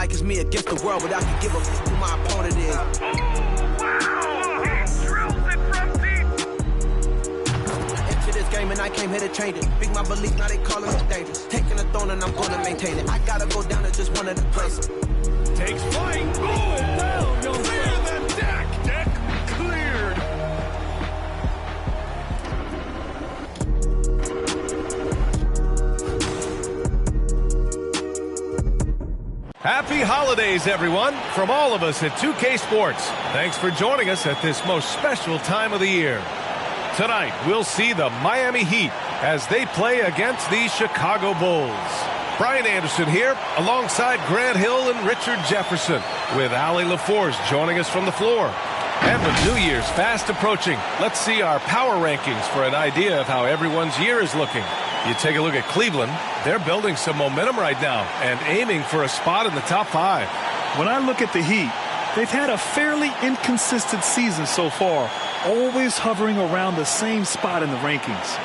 like it's me against the world, but I can give a f who my opponent is. This game and I came here to change it. Big my belief, now they calling it dangerous. Taking the throne and I'm gonna maintain it. I gotta go down to just one of the places. Takes flight. Going down. Clear the deck. Deck cleared. Happy holidays, everyone, from all of us at 2K Sports. Thanks for joining us at this most special time of the year. Tonight, we'll see the Miami Heat as they play against the Chicago Bulls. Brian Anderson here, alongside Grant Hill and Richard Jefferson, with Allie LaForce joining us from the floor. And with New Year's fast approaching, let's see our power rankings for an idea of how everyone's year is looking. You take a look at Cleveland, they're building some momentum right now and aiming for a spot in the top 5. When I look at the Heat, they've had a fairly inconsistent season so far, always hovering around the same spot in the rankings.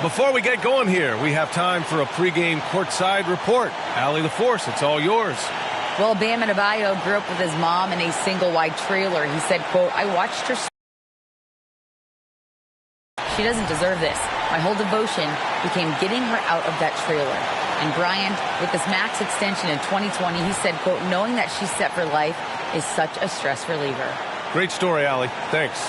Before we get going here, we have time for a pregame courtside report. Allie LaForce, it's all yours. Well, Bam Adebayo grew up with his mom in a single-wide trailer. He said, quote, "I watched her. She doesn't deserve this. My whole devotion became getting her out of that trailer." And Bryant, with this max extension in 2020, he said, quote, "Knowing that she's set for life is such a stress reliever." Great story, Allie. Thanks.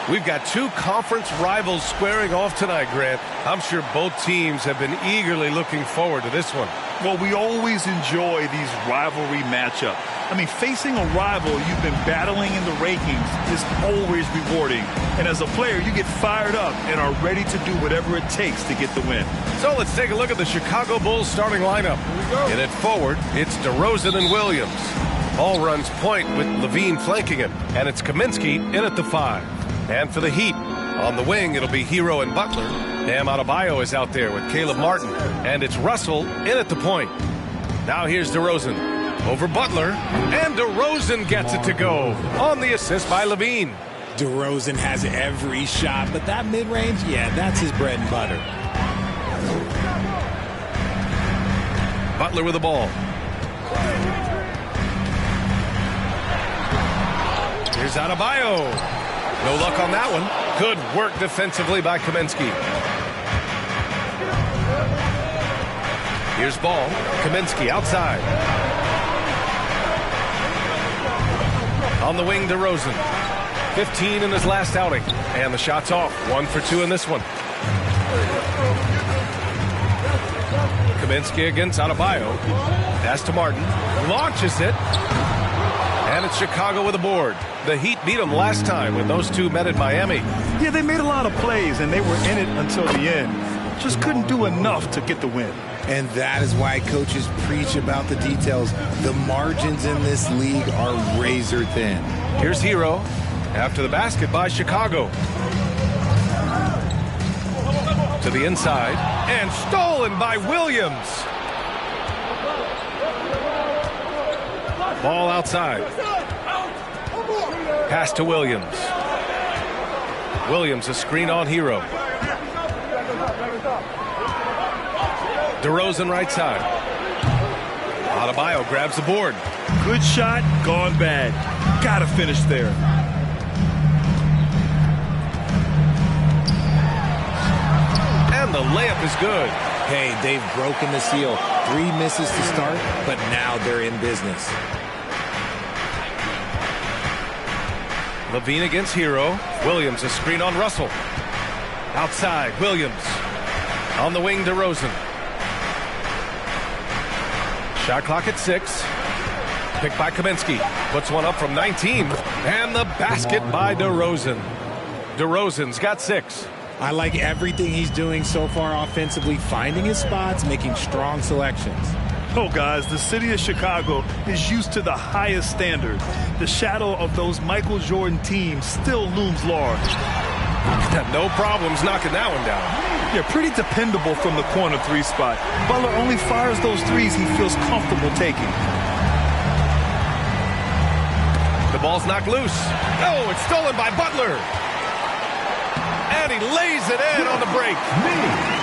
We've got two conference rivals squaring off tonight, Grant. I'm sure both teams have been eagerly looking forward to this one. Well, we always enjoy these rivalry matchups. I mean, facing a rival you've been battling in the rankings is always rewarding. And as a player, you get fired up and are ready to do whatever it takes to get the win. So let's take a look at the Chicago Bulls starting lineup. In it forward, it's DeRozan and Williams. Ball runs point with Levine flanking him, and it's Kaminsky in at the 5. And for the Heat, on the wing, it'll be Hero and Butler. Bam Adebayo is out there with Caleb Martin, and it's Russell in at the point. Now here's DeRozan over Butler, and DeRozan gets it to go on the assist by Levine. DeRozan has every shot, but that mid-range, yeah, that's his bread and butter. Butler with the ball. Here's Adebayo. No luck on that one. Good work defensively by Kaminsky. Here's ball. Kaminsky outside. On the wing, DeRozan. 15 in his last outing. And the shot's off. 1 for 2 in this one. Kaminsky against Adebayo. Pass to Martin. Launches it. And it's Chicago with a board. The Heat beat them last time when those two met at Miami. Yeah, they made a lot of plays, and they were in it until the end. Just couldn't do enough to get the win. And that is why coaches preach about the details. The margins in this league are razor thin. Here's Hero after the basket by Chicago. To the inside, and stolen by Williams. Ball outside. Pass to Williams. Williams a screen on Hero. DeRozan right side. Adebayo grabs the board. Good shot, gone bad. Gotta finish there. And the layup is good. Hey, they've broken the seal. 3 misses to start, but now they're in business. Levine against Hero. Williams a screen on Russell. Outside, Williams. On the wing, DeRozan. Shot clock at 6. Picked by Kaminsky. Puts one up from 19. And the basket by DeRozan. DeRozan's got 6. I like everything he's doing so far offensively, finding his spots, making strong selections. Oh, guys, the city of Chicago is used to the highest standard. The shadow of those Michael Jordan teams still looms large. No problems knocking that one down. Yeah, pretty dependable from the corner 3 spot. Butler only fires those threes he feels comfortable taking. The ball's knocked loose. Oh, it's stolen by Butler. And he lays it in on the break.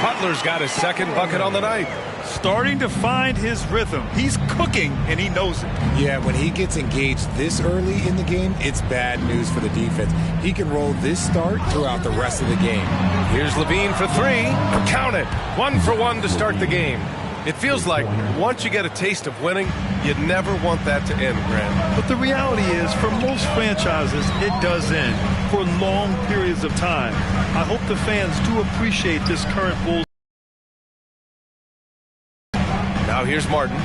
Butler's got his second bucket on the night. Starting to find his rhythm. He's cooking, and he knows it. Yeah, when he gets engaged this early in the game, it's bad news for the defense. He can roll this start throughout the rest of the game. Here's LaVine for three. Count it. 1 for 1 to start the game. It feels like once you get a taste of winning, you never want that to end, Grant. But the reality is, for most franchises, it does end for long periods of time. I hope the fans do appreciate this current Bulls. Now here's Martin.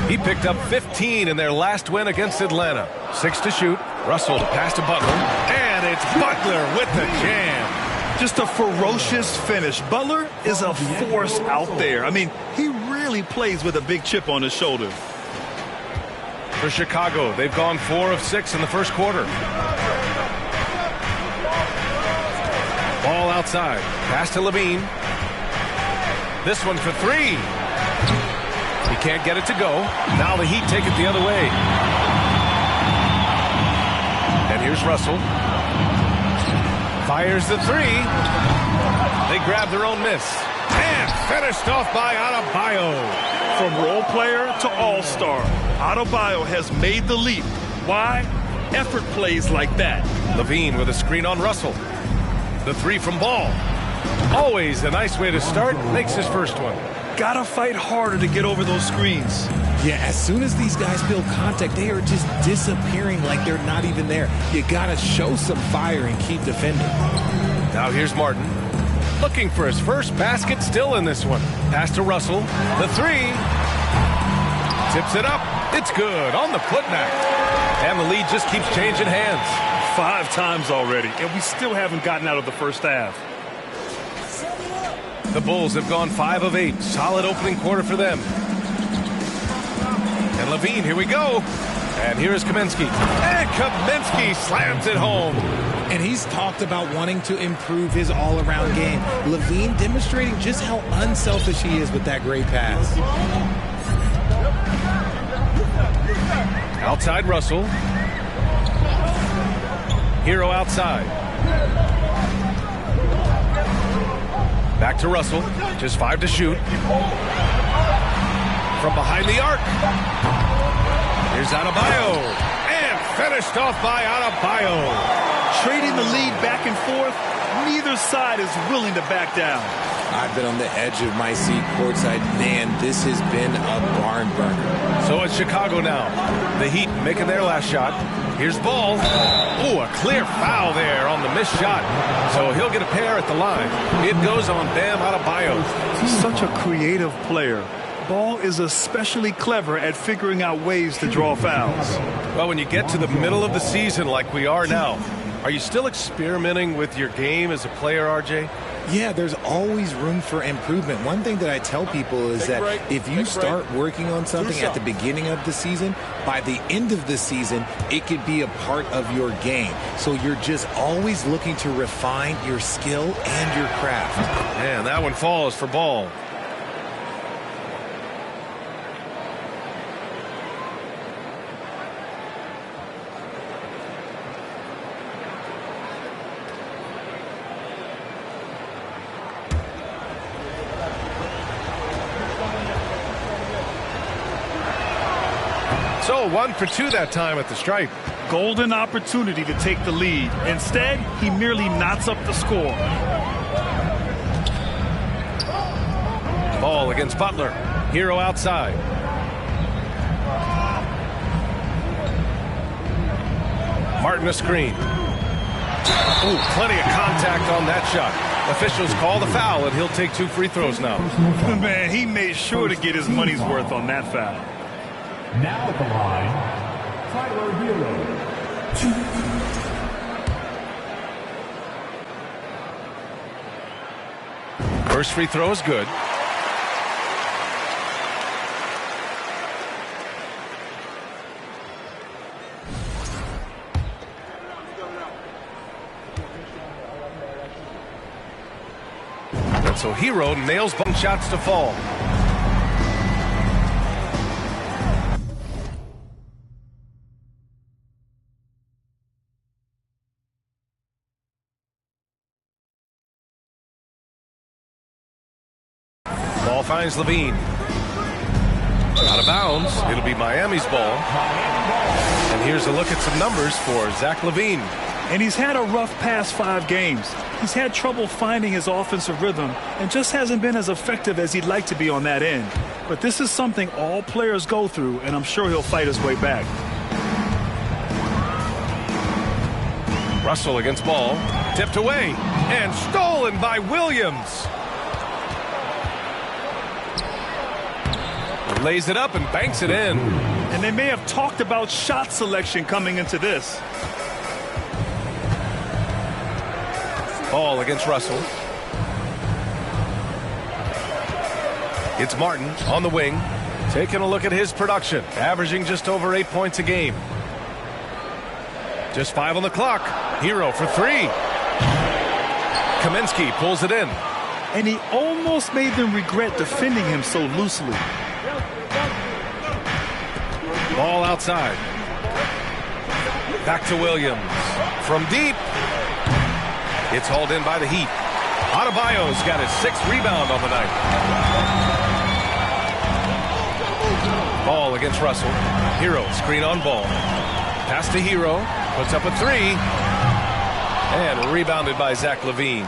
He picked up 15 in their last win against Atlanta. 6 to shoot. Russell to pass to Butler. And it's Butler with the jam. Just a ferocious finish. Butler is a force out there. I mean, he really plays with a big chip on his shoulder. For Chicago, they've gone 4 of 6 in the first quarter. Ball outside. Pass to LaVine. This one for three. He can't get it to go. Now the Heat take it the other way. And here's Russell. Fires the three. They grab their own miss. And finished off by Adebayo. From role player to all-star, Adebayo has made the leap. Why? Effort plays like that. LaVine with a screen on Russell. The three from Ball. Always a nice way to start. Makes his first one. Gotta fight harder to get over those screens. Yeah, as soon as these guys feel contact, they are just disappearing like they're not even there. You gotta show some fire and keep defending. Now here's Martin. Looking for his first basket still in this one. Pass to Russell. The three. Tips it up. It's good on the putback. And the lead just keeps changing hands. 5 times already, and we still haven't gotten out of the first half. The Bulls have gone 5 of 8. Solid opening quarter for them. And LaVine, here we go. And here is Kaminsky. And Kaminsky slams it home. And he's talked about wanting to improve his all-around game. LaVine demonstrating just how unselfish he is with that great pass. Outside Russell. Hero outside. Back to Russell. Just 5 to shoot. From behind the arc. Here's Adebayo. And finished off by Adebayo. Trading the lead back and forth, neither side is willing to back down. I've been on the edge of my seat courtside. Man, this has been a barn burner. So it's Chicago now. The Heat making their last shot. Here's Ball. Oh, a clear foul there on the missed shot. So he'll get a pair at the line. It goes on Bam Adebayo. He's such a creative player. Ball is especially clever at figuring out ways to draw fouls. Well, when you get to the middle of the season like we are now, are you still experimenting with your game as a player, RJ? Yeah, there's always room for improvement. One thing that I tell people is that if you start working on something at the beginning of the season, by the end of the season, it could be a part of your game. So you're just always looking to refine your skill and your craft. Man, that one falls for Ball. So 1 for 2 that time at the stripe. Golden opportunity to take the lead. Instead, he merely knots up the score. Ball against Butler. Hero outside. Martin a screen. Oh, plenty of contact on that shot. Officials call the foul, and he'll take 2 free throws now. Man, he made sure to get his money's worth on that foul. Now at the line, Tyler Hero. First free throw is good. And so Hero nails both shots to fall. Ball finds LaVine. Out of bounds. It'll be Miami's ball. And here's a look at some numbers for Zach LaVine. And he's had a rough past 5 games. He's had trouble finding his offensive rhythm and just hasn't been as effective as he'd like to be on that end. But this is something all players go through, and I'm sure he'll fight his way back. Russell against Ball. Tipped away and stolen by Williams. Lays it up and banks it in. And they may have talked about shot selection coming into this. Ball against Russell. It's Martin on the wing. Taking a look at his production. Averaging just over 8 points a game. Just 5 on the clock. Hero for 3. Kaminsky pulls it in. And he almost made them regret defending him so loosely. Ball outside. Back to Williams. From deep. It's hauled in by the Heat. Adebayo's got his 6th rebound on the night. Ball against Russell. Hero screen on Ball. Pass to Hero. Puts up a 3. And rebounded by Zach LaVine.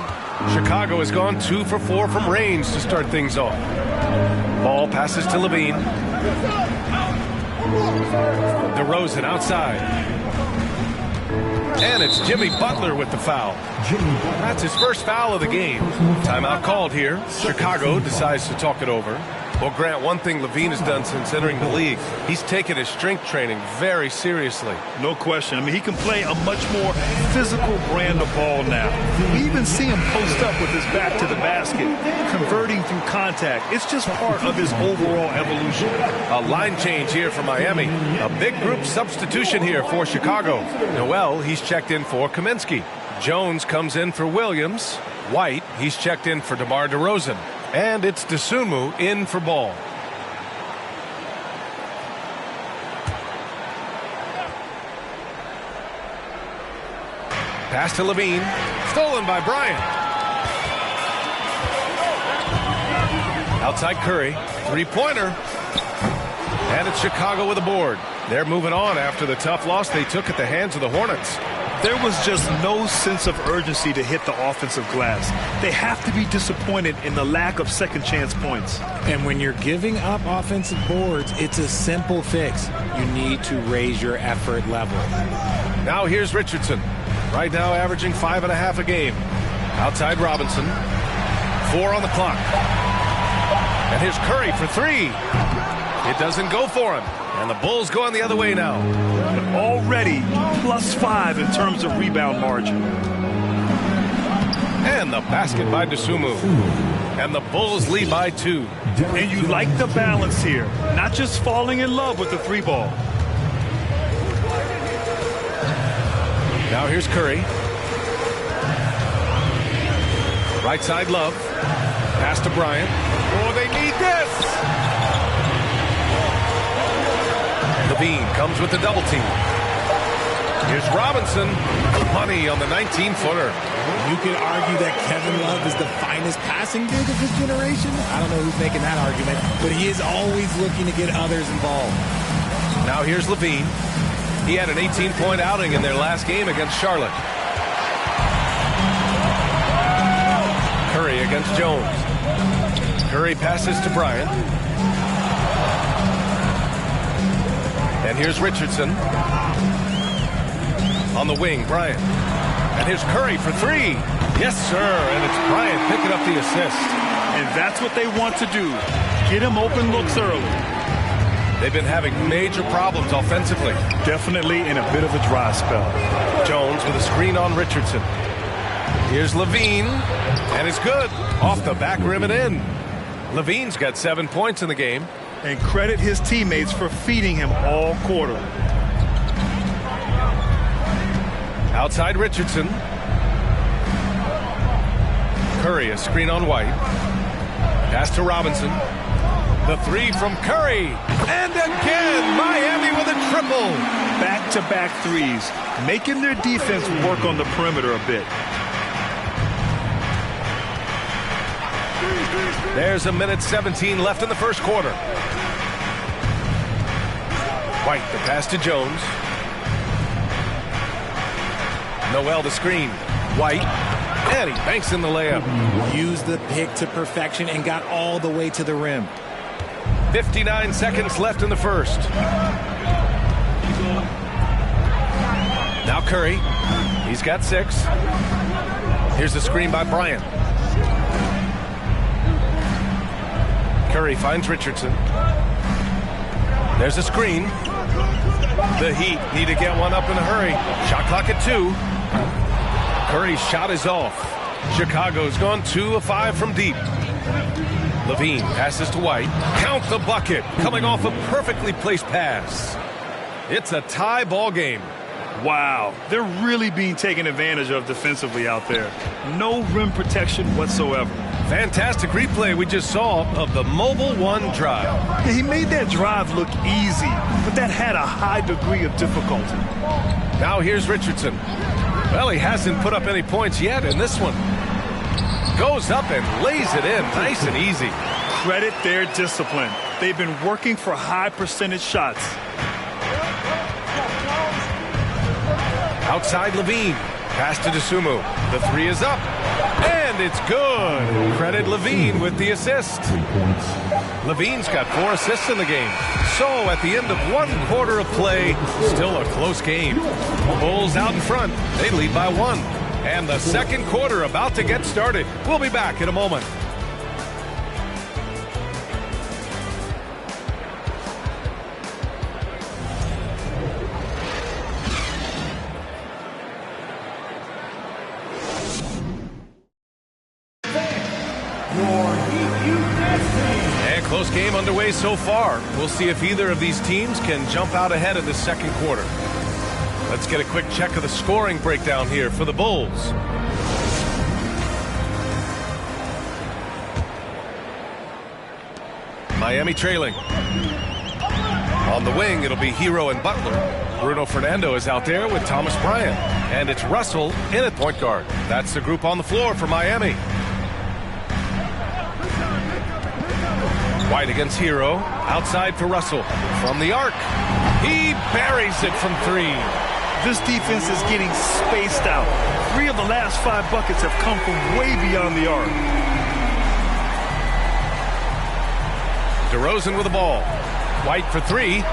Chicago has gone 2 for 4 from range to start things off. Ball passes to LaVine. DeRozan outside. And it's Jimmy Butler with the foul. That's his first foul of the game. Timeout called here. Chicago decides to talk it over. Well, Grant, one thing LaVine has done since entering the league, he's taken his strength training very seriously. No question. I mean, he can play a much more physical brand of ball now. We even see him post up with his back to the basket, converting through contact. It's just part of his overall evolution. A line change here for Miami. A big group substitution here for Chicago. Noel, he's checked in for Kaminsky. Jones comes in for Williams. White, he's checked in for DeMar DeRozan. And it's Dosunmu in for Ball. Pass to LaVine. Stolen by Bryant. Outside Curry. 3-pointer. And it's Chicago with a board. They're moving on after the tough loss they took at the hands of the Hornets. There was just no sense of urgency to hit the offensive glass. They have to be disappointed in the lack of second chance points. And when you're giving up offensive boards, it's a simple fix. You need to raise your effort level. Now here's Richardson. Right now averaging 5.5 a game. Outside Robinson. 4 on the clock. And here's Curry for 3. It doesn't go for him. And the Bulls going the other way now. Already +5 in terms of rebound margin. And the basket by Dosunmu. And the Bulls lead by 2. And you like the balance here. Not just falling in love with the 3-ball. Now here's Curry. Right side Love. Pass to Bryant. Oh, they need this. LaVine comes with the double team. Here's Robinson. Money on the 19-footer. You could argue that Kevin Love is the finest passing big of his generation. I don't know who's making that argument, but he is always looking to get others involved. Now here's LaVine. He had an 18-point outing in their last game against Charlotte. Curry against Jones. Curry passes to Bryant. And here's Richardson. On the wing, Bryant. And here's Curry for 3. Yes, sir. And it's Bryant picking up the assist. And that's what they want to do. Get him open looks early. They've been having major problems offensively. Definitely in a bit of a dry spell. Jones with a screen on Richardson. Here's LaVine. And it's good. Off the back rim and in. LaVine's got 7 points in the game. And credit his teammates for feeding him all quarter. Outside Richardson. Curry, a screen on White. Pass to Robinson. The 3 from Curry. And again, Miami with a triple. Back-to-back threes, making their defense work on the perimeter a bit. There's a minute 17 left in the first quarter. White, the pass to Jones. Noel the screen. White, and he banks in the layup. Used the pick to perfection and got all the way to the rim. 59 seconds left in the first. Now Curry. He's got 6. Here's a screen by Bryant. Curry finds Richardson. There's a screen. The Heat need to get one up in a hurry. Shot clock at 2. Curry's shot is off. Chicago's gone 2 of 5 from deep. Levine passes to White. Count the bucket. Coming off a perfectly placed pass. It's a tie ball game. Wow, they're really being taken advantage of defensively out there. No rim protection whatsoever. Fantastic replay we just saw of the Mobile One drive. Yeah, he made that drive look easy, but that had a high degree of difficulty. Now here's Richardson. Well, he hasn't put up any points yet in this one. Goes up and lays it in nice and easy. Credit their discipline. They've been working for high percentage shots. Outside Levine. Pass to Dosunmu. The 3 is up. And it's good. Credit Levine with the assist. Levine's got 4 assists in the game. So at the end of 1 quarter of play, still a close game. Bulls out in front. They lead by 1. And the second quarter about to get started. We'll be back in a moment. And close game underway so far. We'll see if either of these teams can jump out ahead in the second quarter. Let's get a quick check of the scoring breakdown here for the Bulls. Miami trailing. On the wing, it'll be Hero and Butler. Bruno Fernando is out there with Thomas Bryant. And it's Russell in at point guard. That's the group on the floor for Miami. White against Hero. Outside for Russell. From the arc. He buries it from 3. This defense is getting spaced out. 3 of the last 5 buckets have come from way beyond the arc. DeRozan with the ball. White for 3.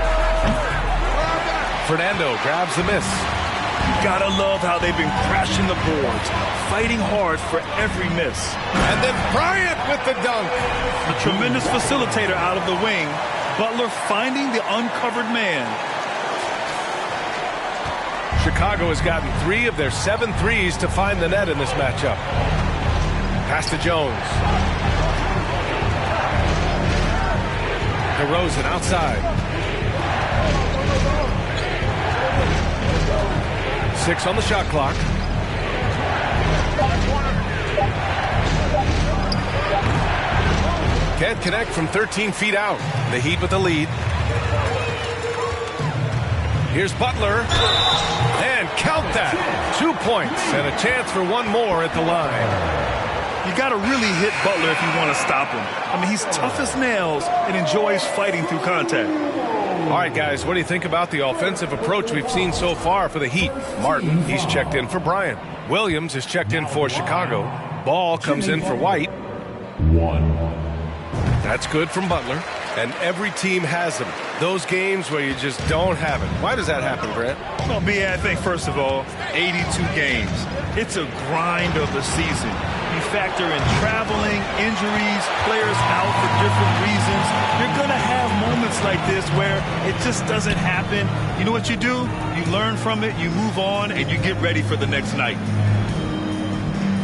Fernando grabs the miss. You gotta love how they've been crashing the boards, fighting hard for every miss. And then Bryant with the dunk. A tremendous facilitator out of the wing. Butler finding the uncovered man. Chicago has gotten 3 of their 7 threes to find the net in this matchup. Pass to Jones. DeRozan outside. 6 on the shot clock. Can't connect from 13 feet out. The Heat with the lead. Here's Butler. And count that. 2 points and a chance for 1 more at the line. You got to really hit Butler if you want to stop him. I mean, he's tough as nails and enjoys fighting through contact. All right, guys, what do you think about the offensive approach we've seen so far for the Heat? Martin, he's checked in for Bryant. Williams is checked in for Chicago. Ball comes in for White. 1. That's good from Butler. And every team has them. Those games where you just don't have it. Why does that happen, Brett? Well, B, I think, first of all, 82 games. It's a grind of the season. You factor in traveling, injuries, players out for different reasons. You're going to have moments like this where it just doesn't happen. You know what you do? You learn from it, you move on, and you get ready for the next night.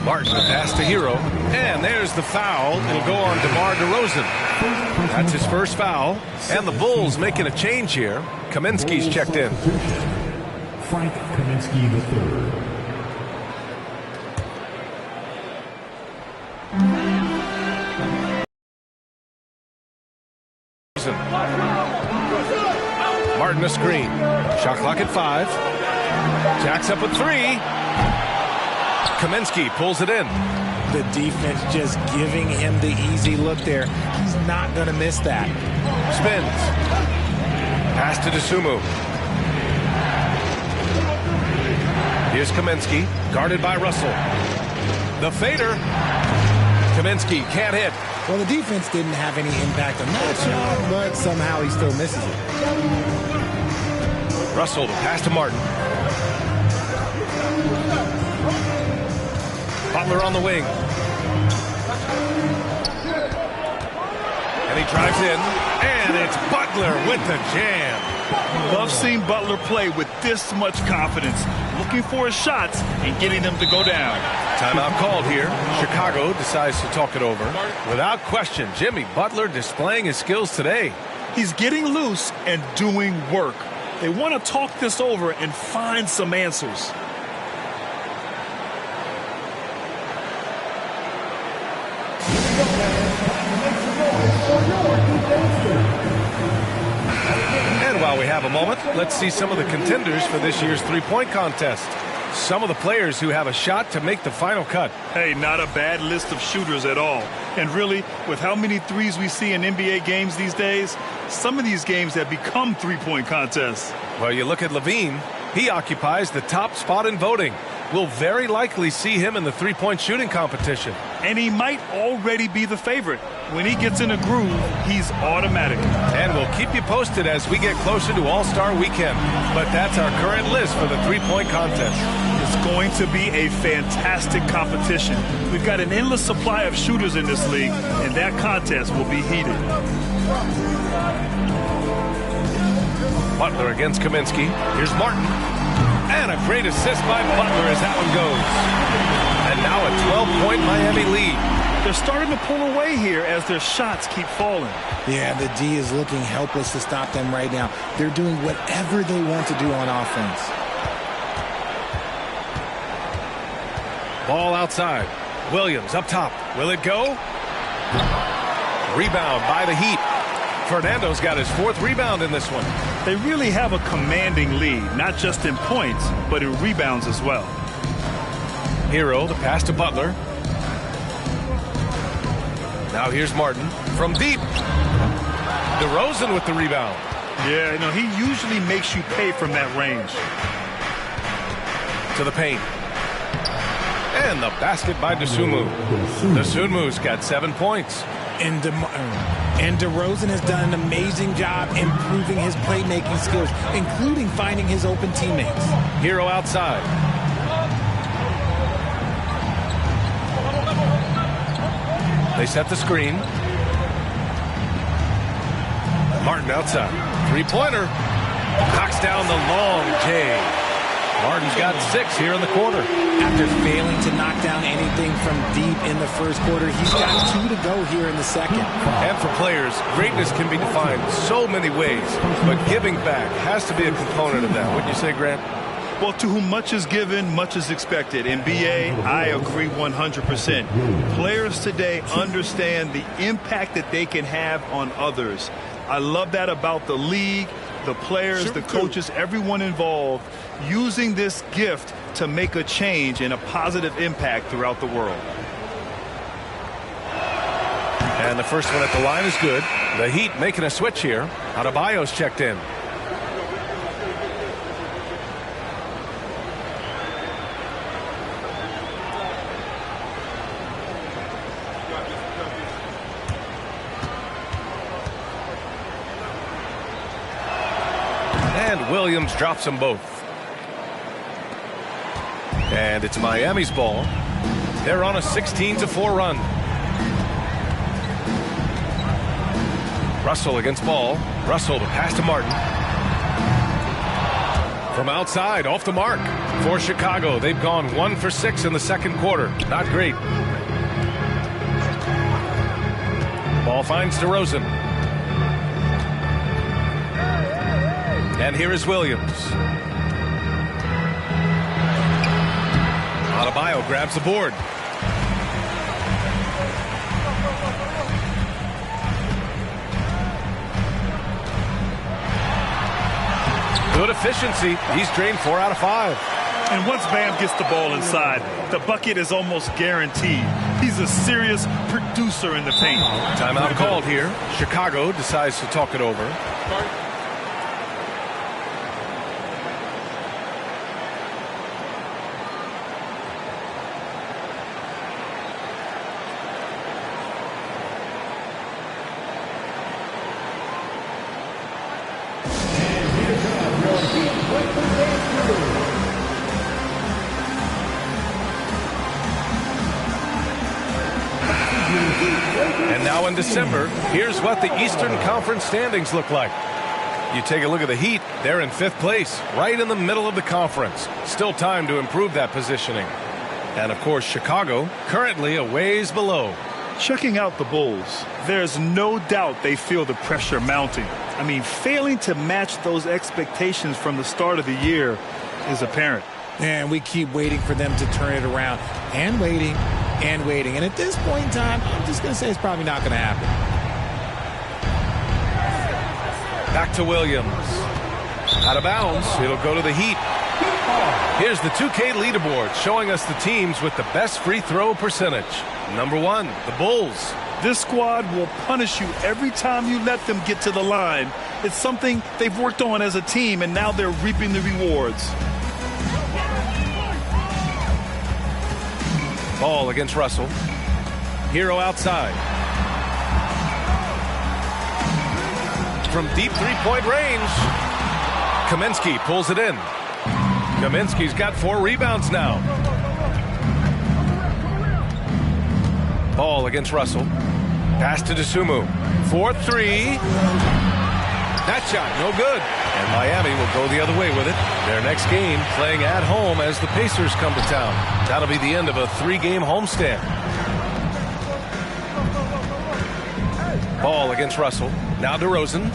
Martin, the pass to Hero. And there's the foul. It'll go on DeMar DeRozan. That's his first foul. And the Bulls making a change here. Kaminsky's checked in. Frank Kaminsky III. Martin a screen. Shot clock at 5. Jacks up with 3. Kaminsky pulls it in. The defense just giving him the easy look there. He's not going to miss that. Spins. Pass to Dosunmu. Here's Kaminsky, guarded by Russell. The fader. Kaminsky can't hit. Well, the defense didn't have any impact on that shot, but somehow he still misses it. Russell to pass to Martin. Butler on the wing. And he drives in, and it's Butler with the jam. Love seeing Butler play with this much confidence, looking for his shots and getting them to go down. Timeout called here. Chicago decides to talk it over. Without question, Jimmy Butler displaying his skills today. He's getting loose and doing work. They want to talk this over and find some answers. And while we have a moment, let's see some of the contenders for this year's three-point contest. Some of the players who have a shot to make the final cut. Hey, not a bad list of shooters at all. And really, with how many threes we see in NBA games these days, some of these games have become three-point contests. Well, you look at Levine, he occupies the top spot in voting. We'll very likely see him in the three-point shooting competition. And he might already be the favorite. When he gets in a groove, he's automatic. And we'll keep you posted as we get closer to All-Star Weekend. But that's our current list for the three-point contest. It's going to be a fantastic competition. We've got an endless supply of shooters in this league, and that contest will be heated. Butler against Kaminsky. Here's Martin. And a great assist by Butler as that one goes. And now a 12-point Miami lead. They're starting to pull away here as their shots keep falling. Yeah, the D is looking helpless to stop them right now. They're doing whatever they want to do on offense. Ball outside. Williams up top. Will it go? Rebound by the Heat. Fernando's got his fourth rebound in this one. They really have a commanding lead, not just in points, but in rebounds as well. Hero, the pass to Butler. Now here's Martin from deep. DeRozan with the rebound. Yeah, you know, he usually makes you pay from that range. To the paint. And the basket by Dosunmu. Dosunmu's got 7 points. And DeRozan has done an amazing job improving his playmaking skills, including finding his open teammates. Hero outside. They set the screen. Martin outside. Three-pointer. Knocks down the long J. Martin's got 6 here in the quarter. After failing to knock down anything from deep in the first quarter, he's got 2 to go here in the second. And for players, greatness can be defined so many ways, but giving back has to be a component of that. Wouldn't you say, Grant? Well, to whom much is given, much is expected. In BA, I agree 100%. Players today understand the impact that they can have on others. I love that about the league, the players, the coaches, everyone involved, using this gift to make a change and a positive impact throughout the world. And the first one at the line is good. The Heat making a switch here. Adebayo's checked in. And Williams drops them both. And it's Miami's ball. They're on a 16-4 run. Russell against Ball. Russell to pass to Martin. From outside, off the mark. For Chicago, they've gone 1 for 6 in the second quarter. Not great. Ball finds DeRozan. And here is Williams. Adebayo grabs the board. Good efficiency. He's drained 4 out of 5. And once Bam gets the ball inside, the bucket is almost guaranteed. He's a serious producer in the paint. Timeout called here. Chicago decides to talk it over. And now in December, here's what the Eastern Conference standings look like. You take a look at the Heat, they're in 5th place, right in the middle of the conference. Still time to improve that positioning. And of course, Chicago, currently a ways below. Checking out the Bulls, there's no doubt they feel the pressure mounting. I mean, failing to match those expectations from the start of the year is apparent. And we keep waiting for them to turn it around and waiting and waiting. And at this point in time, I'm just going to say it's probably not going to happen. Back to Williams. Out of bounds. It'll go to the Heat. Here's the 2K leaderboard showing us the teams with the best free throw percentage. Number 1, the Bulls. This squad will punish you every time you let them get to the line. It's something they've worked on as a team, and now they're reaping the rewards. Ball against Russell. Hero outside. From deep three-point range. Kaminsky pulls it in. Kaminsky's got 4 rebounds now. Ball against Russell. Pass to Dosunmu. 4-3. That shot, no good. And Miami will go the other way with it. Their next game playing at home as the Pacers come to town. That'll be the end of a 3-game homestand. Ball against Russell. Now DeRozan.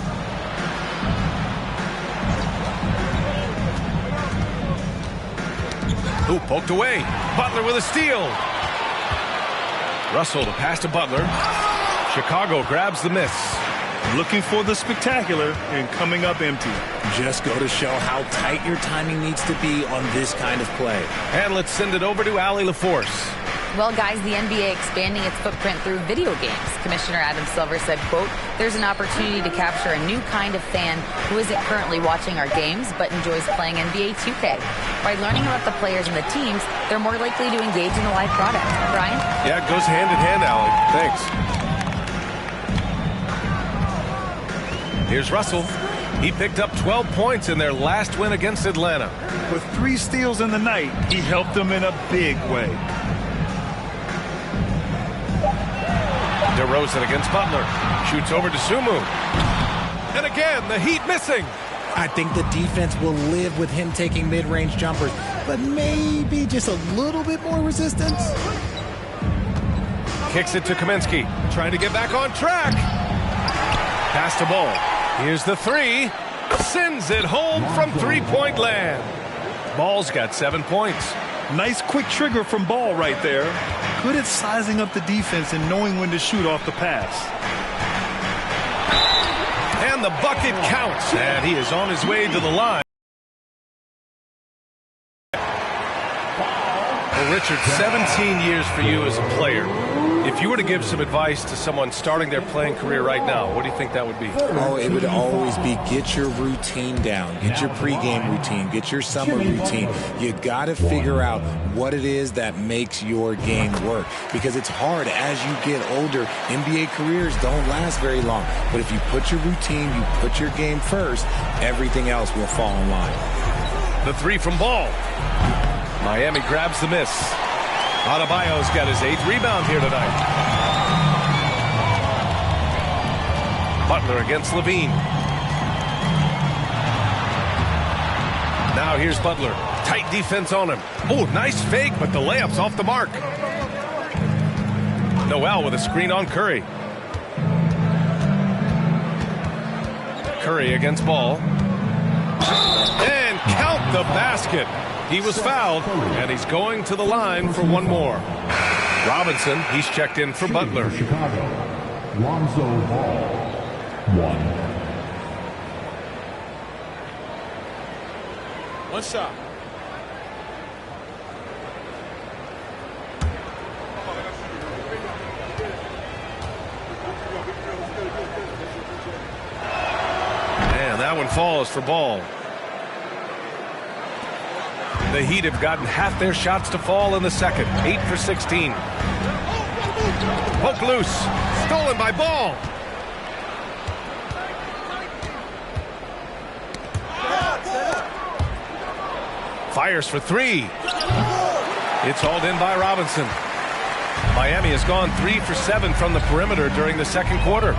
Who poked away. Butler with a steal. Russell to pass to Butler. Chicago grabs the miss. Looking for the spectacular and coming up empty. Just go to show how tight your timing needs to be on this kind of play. And let's send it over to Allie LaForce. Well, guys, the NBA expanding its footprint through video games. Commissioner Adam Silver said, quote, "There's an opportunity to capture a new kind of fan who isn't currently watching our games but enjoys playing NBA 2K. By learning about the players and the teams, they're more likely to engage in the live product." Brian? Yeah, it goes hand in hand, Allie. Thanks. Here's Russell. He picked up 12 points in their last win against Atlanta. With 3 steals in the night, he helped them in a big way. DeRozan against Butler. Shoots over to Sumu. And again, the Heat missing. I think the defense will live with him taking mid-range jumpers, but maybe just a little bit more resistance. Kicks it to Kaminsky. Trying to get back on track. Pass to Ball. Here's the 3. Sends it home from three-point land. Ball's got 7 points. Nice quick trigger from Ball right there. Good at sizing up the defense and knowing when to shoot off the pass. And the bucket counts. And he is on his way to the line. Well, Richard, 17 years for you as a player. If you were to give some advice to someone starting their playing career right now, what do you think that would be? Oh, it would always be get your routine down. Get your pregame routine. Get your summer routine. You got to figure out what it is that makes your game work. Because it's hard as you get older. NBA careers don't last very long. But if you put your routine, you put your game first, everything else will fall in line. The 3 from Ball. Miami grabs the miss. Adebayo's got his 8th rebound here tonight. Butler against Levine. Now here's Butler. Tight defense on him. Oh, nice fake, but the layup's off the mark. Noel with a screen on Curry. Curry against Ball. And count the basket. He was fouled, and he's going to the line for one more. Robinson, he's checked in for Butler. Chicago, Lonzo Ball, 1. One shot. one falls for Ball. The Heat have gotten half their shots to fall in the second. 8 for 16. Poke loose. Stolen by Ball. Fires for three. It's hauled in by Robinson. Miami has gone 3 for 7 from the perimeter during the second quarter.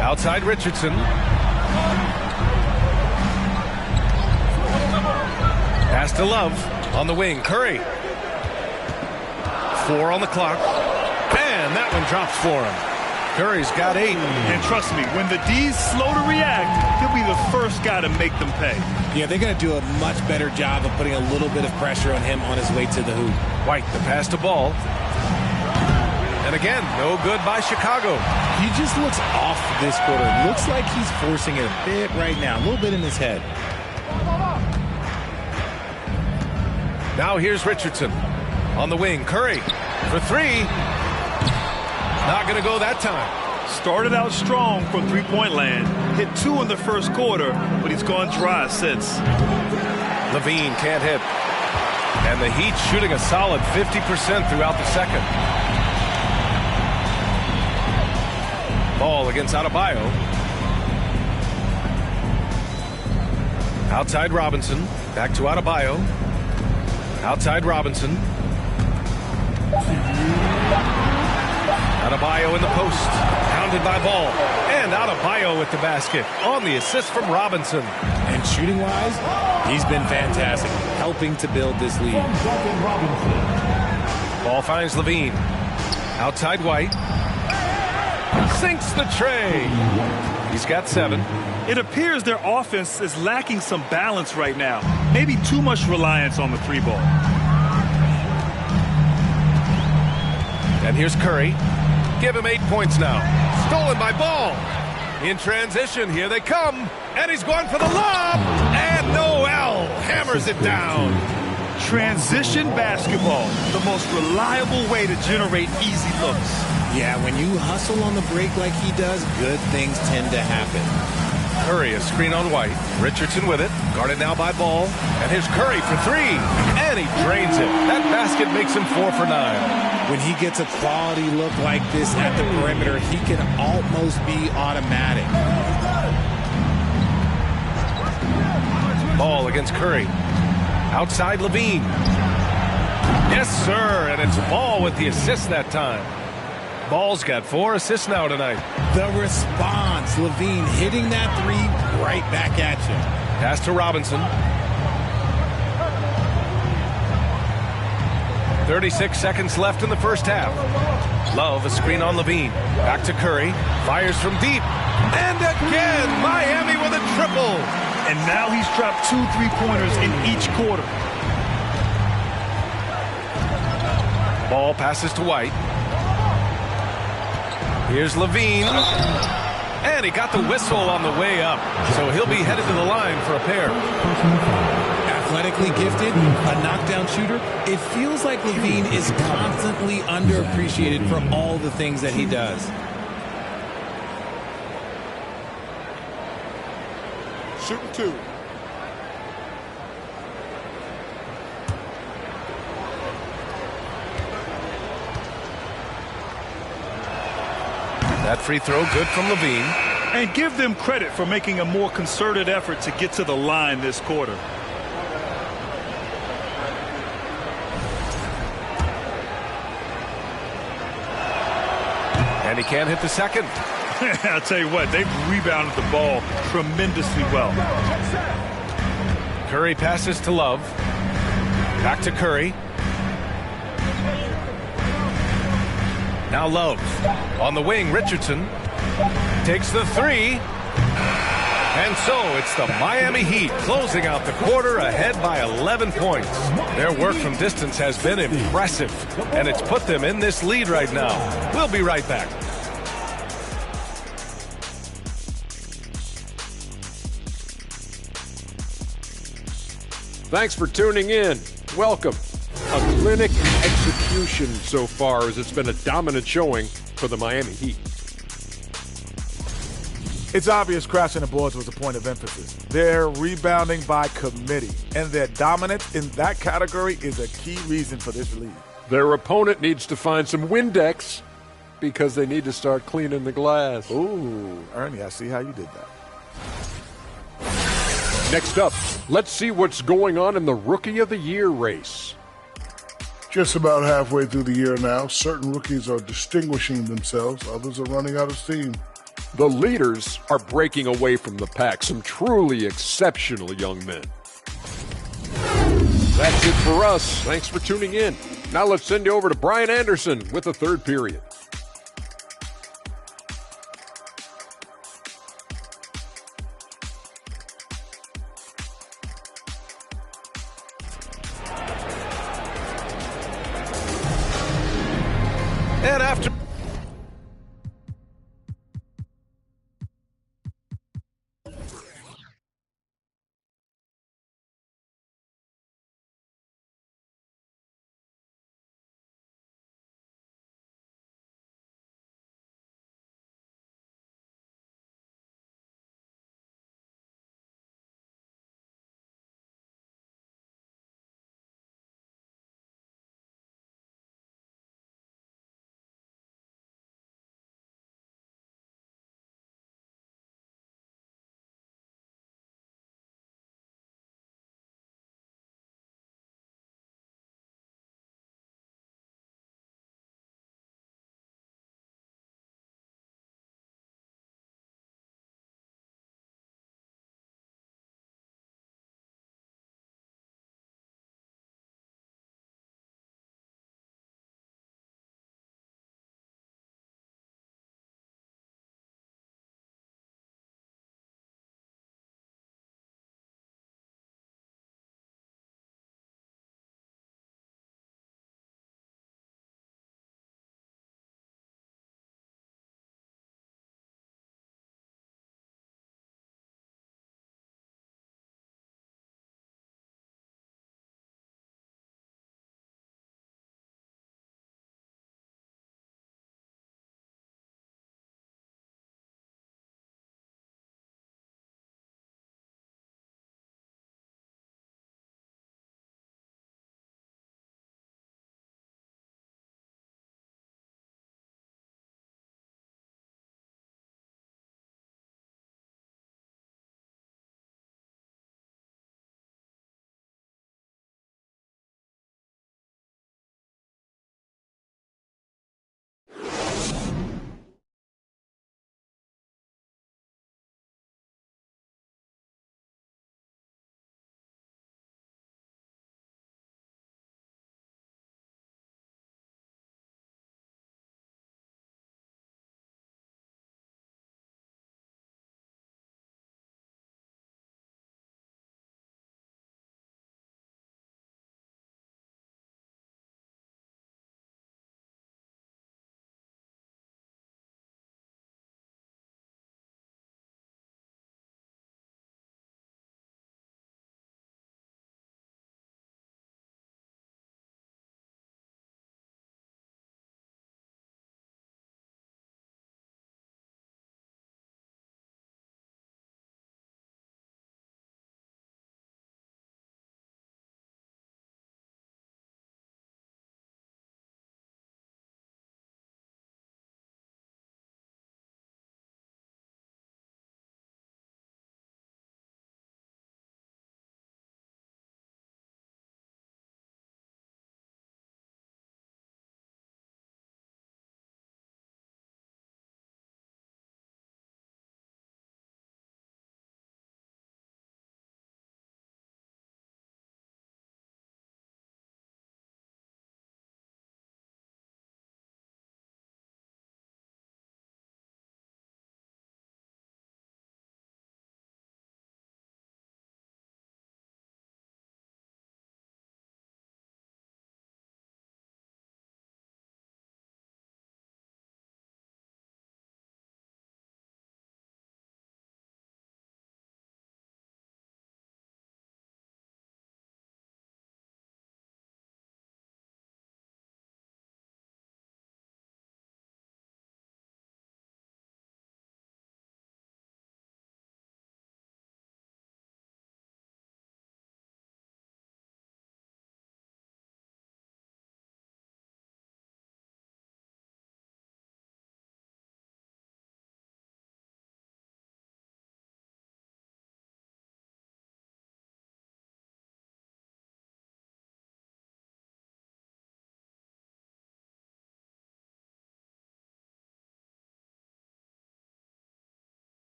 Outside Richardson. Pass to Love on the wing. Curry. 4 on the clock. And that one drops for him. Curry's got 8. And trust me, when the D's slow to react, he'll be the first guy to make them pay. Yeah, they're going to do a much better job of putting a little bit of pressure on him on his way to the hoop. White, the pass to Ball. And again, no good by Chicago. He just looks off this quarter. Looks like he's forcing it a bit right now. A little bit in his head. Now here's Richardson. On the wing, Curry for 3. Not going to go that time. Started out strong from three-point land. Hit 2 in the first quarter, but he's gone dry since. Levine can't hit. And the Heat shooting a solid 50% throughout the second. Ball against Adebayo. Outside Robinson. Back to Adebayo. Outside Robinson. Adebayo in the post. Pounded by Ball. And Adebayo with the basket on the assist from Robinson. And shooting-wise, he's been fantastic, helping to build this lead. Ball finds Levine. Outside White. Sinks the tray. He's got 7. It appears their offense is lacking some balance right now. Maybe too much reliance on the 3-ball. And here's Curry. Give him 8 points now. Stolen by Ball. In transition, here they come. And he's going for the lob. And Noel hammers it down. Transition basketball, the most reliable way to generate easy looks. Yeah, when you hustle on the break like he does, good things tend to happen. Curry, a screen on White. Richardson with it. Guarded now by Ball. And here's Curry for 3. And he drains it. That basket makes him 4 for 9. When he gets a quality look like this at the perimeter, he can almost be automatic. Ball against Curry. Outside Levine. Yes, sir. And it's Ball with the assist that time. Ball's got 4 assists now tonight. The response. Levine hitting that 3 right back at you. Pass to Robinson. 36 seconds left in the first half. Love, a screen on Levine. Back to Curry. Fires from deep. And again, Miami with a triple. And now he's dropped 2 3-pointers in each quarter. Ball passes to White. Here's Levine. And he got the whistle on the way up. So he'll be headed to the line for a pair. Athletically gifted, a knockdown shooter. It feels like Levine is constantly underappreciated for all the things that he does. Shooting 2. That free throw good from Levine. And give them credit for making a more concerted effort to get to the line this quarter. And he can't hit the second. I'll tell you what, they've rebounded the ball tremendously well. Curry passes to Love. Back to Curry. Now Love. On the wing, Richardson. Takes the 3. And so it's the Miami Heat closing out the quarter ahead by 11 points. Their work from distance has been impressive, and it's put them in this lead right now. We'll be right back. Thanks for tuning in. Welcome. A clinic execution so far, as it's been a dominant showing for the Miami Heat. It's obvious crashing the boards was a point of emphasis. They're rebounding by committee, and their dominance in that category is a key reason for this lead. Their opponent needs to find some Windex because they need to start cleaning the glass. Ooh, Ernie, I see how you did that. Next up, let's see what's going on in the Rookie of the Year race. Just about halfway through the year now, certain rookies are distinguishing themselves. Others are running out of steam. The leaders are breaking away from the pack, some truly exceptional young men. That's it for us. Thanks for tuning in. Now let's send you over to Brian Anderson with the third period. And after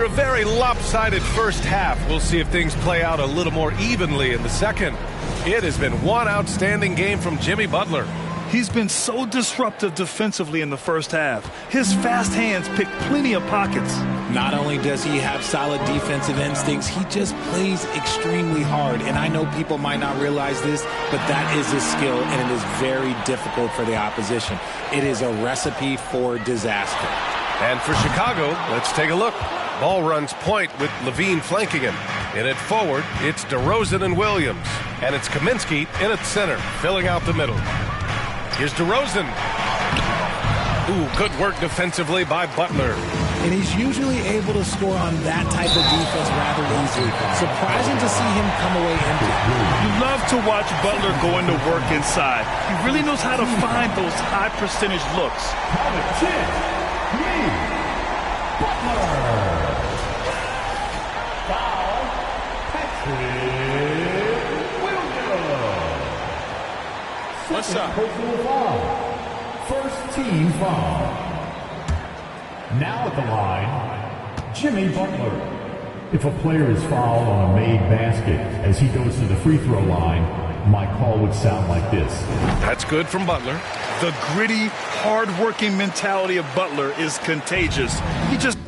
a very lopsided first half, we'll see if things play out a little more evenly in the second. It has been one outstanding game from Jimmy Butler. He's been so disruptive defensively in the first half. His fast hands pick plenty of pockets. Not only does he have solid defensive instincts, he just plays extremely hard. And I know people might not realize this, but that is a skill, and it is very difficult for the opposition. It is a recipe for disaster. And for Chicago, let's take a look. Ball runs point with Levine flanking him. In it forward, it's DeRozan and Williams. And it's Kaminsky in at center, filling out the middle. Here's DeRozan. Ooh, good work defensively by Butler. And he's usually able to score on that type of defense rather easily. Surprising to see him come away empty. You love to watch Butler go into work inside. He really knows how to find those high percentage looks. What's up? First team foul. Now at the line, Jimmy Butler. If a player is fouled on a made basket as he goes to the free throw line, my call would sound like this. That's good from Butler. The gritty, hard-working mentality of Butler is contagious. He just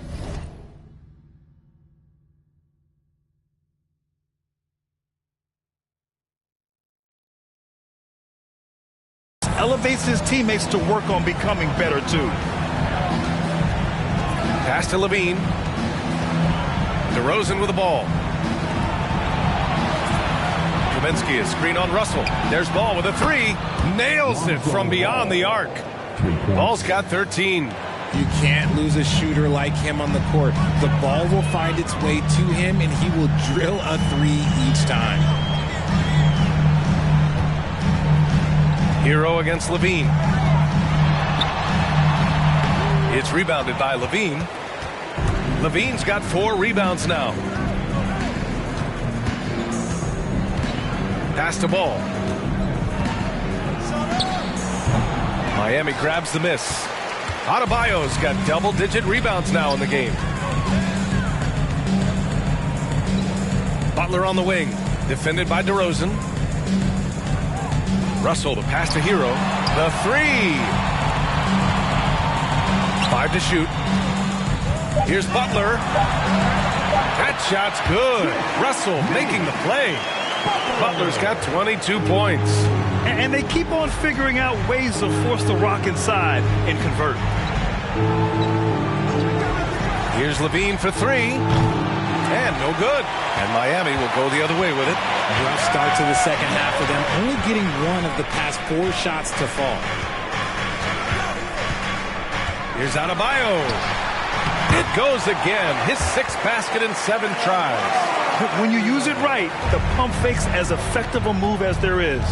elevates his teammates to work on becoming better too. Pass to Levine. DeRozan with the ball. Kaminsky is screen on Russell. There's Ball with a three. Nails it from beyond the arc. Ball's got 13. You can't lose a shooter like him on the court. The ball will find its way to him, and he will drill a three each time. Hero against Levine. It's rebounded by Levine. Levine's got 4 rebounds now. Pass to Ball. Miami grabs the miss. Adebayo's got double-digit rebounds now in the game. Butler on the wing, defended by DeRozan. Russell to pass to Hero. The three. 5 to shoot. Here's Butler. That shot's good. Russell making the play. Butler's got 22 points. And they keep on figuring out ways to force the rock inside and convert. Here's Levine for 3. And no good. And Miami will go the other way with it. A rough start to the second half for them, only getting one of the past 4 shots to fall. Here's Adebayo. It goes again. His 6th basket in 7 tries. When you use it right, the pump fake's as effective a move as there is.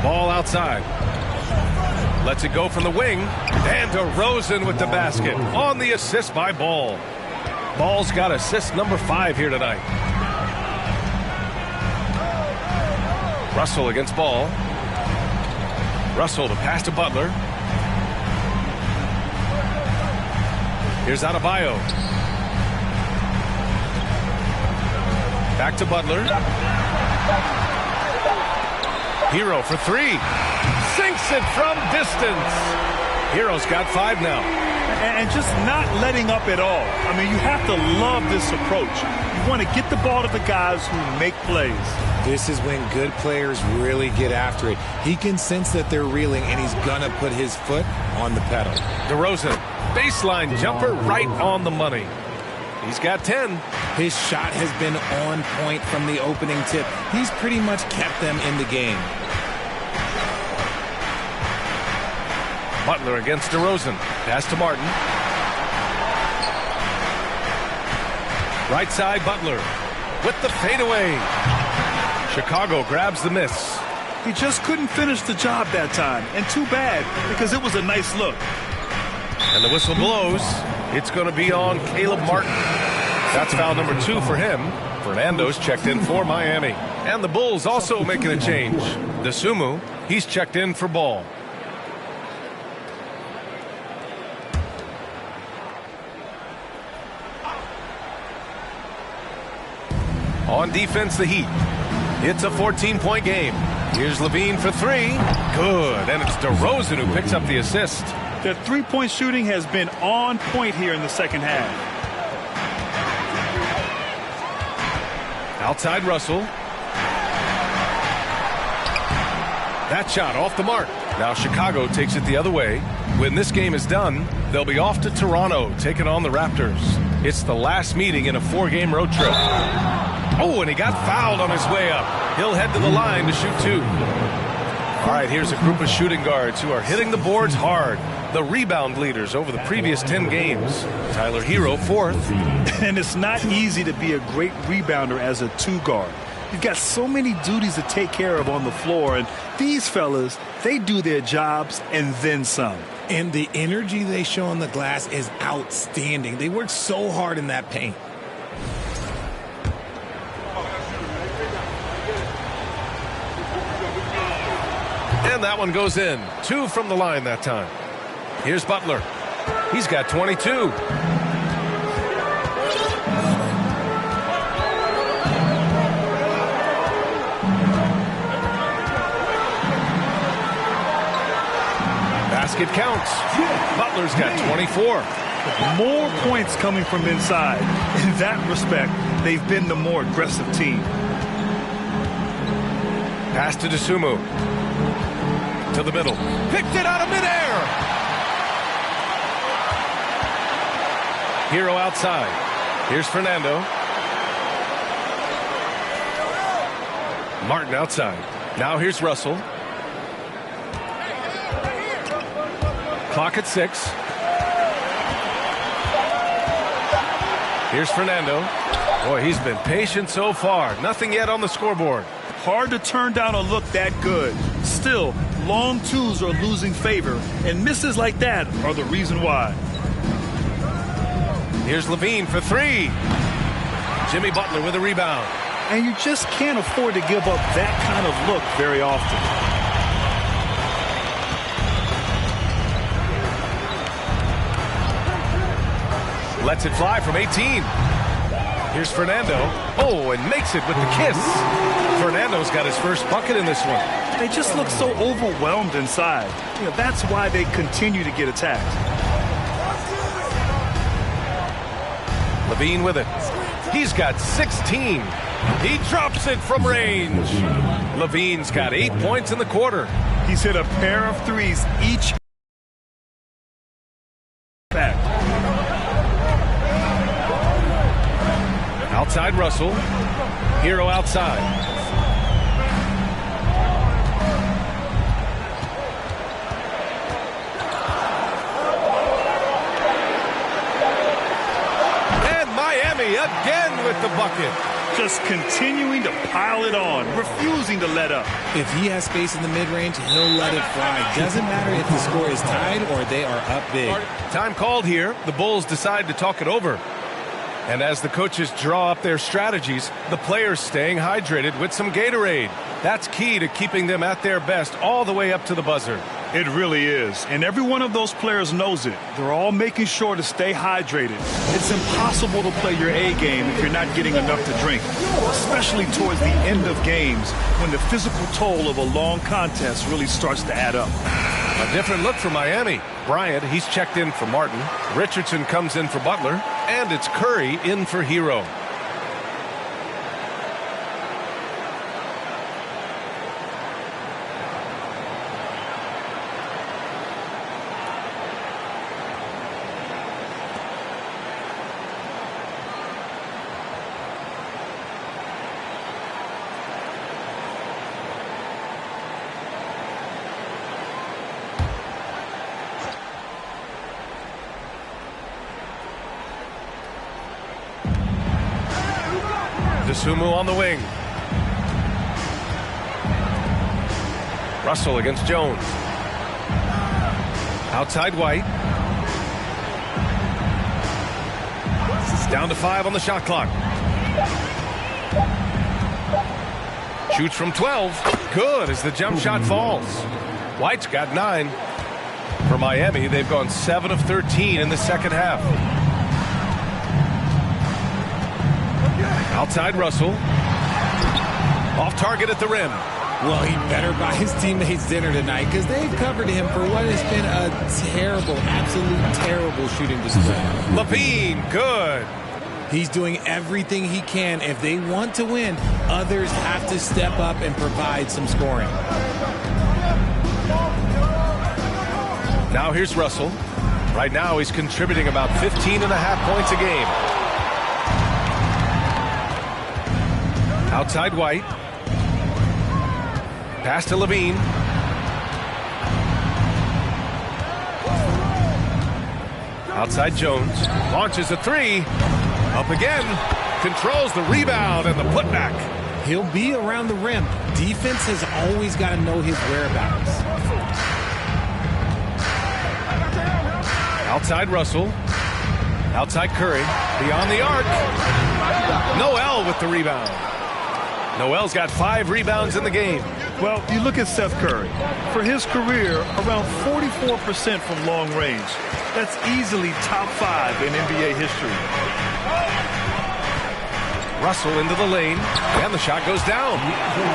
Ball outside. Lets it go from the wing. And DeRozan with the basket on the assist by Ball. Ball's got assist number 5 here tonight. Russell against Ball. Russell to pass to Butler. Here's Adebayo. Back to Butler. Hero for 3. Sinks it from distance. Hero's got 5 now. And just not letting up at all. I mean, you have to love this approach. You want to get the ball to the guys who make plays. This is when good players really get after it. He can sense that they're reeling, and he's going to put his foot on the pedal. DeRozan, baseline jumper right on the money. He's got 10. His shot has been on point from the opening tip. He's pretty much kept them in the game. Butler against DeRozan. Pass to Martin. Right side, Butler with the fadeaway. Chicago grabs the miss. He just couldn't finish the job that time. And too bad, because it was a nice look. And the whistle blows. It's going to be on Caleb Martin. That's foul number 2 for him. Fernando's checked in for Miami. And the Bulls also making a change. Dosunmu, he's checked in for Ball. On defense, the Heat. It's a 14-point game. Here's Levine for three. Good. And it's DeRozan who picks up the assist. Their three-point shooting has been on point here in the second half. Outside Russell. That shot off the mark. Now Chicago takes it the other way. When this game is done, they'll be off to Toronto, taking on the Raptors. It's the last meeting in a 4-game road trip. Oh, and he got fouled on his way up. He'll head to the line to shoot two. All right, here's a group of shooting guards who are hitting the boards hard. The rebound leaders over the previous 10 games. Tyler Hero, fourth. And it's not easy to be a great rebounder as a two-guard. You've got so many duties to take care of on the floor, and these fellas, they do their jobs and then some. And the energy they show on the glass is outstanding. They work so hard in that paint. And that one goes in. 2 from the line that time. Here's Butler. He's got 22. Basket counts. Butler's got 24. More points coming from inside. In that respect, they've been the more aggressive team. Pass to Dosunmu. To the middle. Picked it out of midair. Hero outside. Here's Fernando. Martin outside. Now here's Russell. Clock at 6. Here's Fernando. Boy, he's been patient so far. Nothing yet on the scoreboard. Hard to turn down a look that good. Still, long twos are losing favor, and misses like that are the reason why. Here's Levine for 3. Jimmy Butler with a rebound. And you just can't afford to give up that kind of look very often. Lets it fly from 18. Here's Fernando. Oh, and makes it with the kiss. Fernando's got his first bucket in this one. They just look so overwhelmed inside. You know, that's why they continue to get attacked. Levine with it. He's got 16. He drops it from range. Levine's got 8 points in the quarter. He's hit a pair of threes each. Outside Russell. Hero outside. And Miami again with the bucket. Just continuing to pile it on, refusing to let up. If he has space in the mid-range, he'll let it fly. Doesn't matter if the score is tied or they are up big. Time called here. The Bulls decide to talk it over. And as the coaches draw up their strategies, the players staying hydrated with some Gatorade. That's key to keeping them at their best all the way up to the buzzer. It really is. And every one of those players knows it. They're all making sure to stay hydrated. It's impossible to play your A game if you're not getting enough to drink, especially towards the end of games when the physical toll of a long contest really starts to add up. A different look for Miami. Bryant, he's checked in for Martin. Richardson comes in for Butler. And it's Curry in for Hero. Dosunmu on the wing. Russell against Jones. Outside White. Down to 5 on the shot clock. Shoots from 12. Good as the jump shot falls. White's got 9. For Miami, they've gone 7 of 13 in the second half. Outside Russell. Off target at the rim. Well, he better buy his teammates dinner tonight because they've covered him for what has been a terrible, absolute terrible shooting display. LaVine, good. He's doing everything he can. If they want to win, others have to step up and provide some scoring. Now here's Russell. Right now he's contributing about 15.5 points a game. Outside White. Pass to LaVine. Outside Jones. Launches a three. Up again. Controls the rebound and the putback. He'll be around the rim. Defense has always got to know his whereabouts. Outside Russell. Outside Curry. Beyond the arc. Noel with the rebound. Noel's got 5 rebounds in the game. Well, you look at Seth Curry. For his career, around 44% from long range. That's easily top 5 in NBA history. Russell into the lane, and the shot goes down.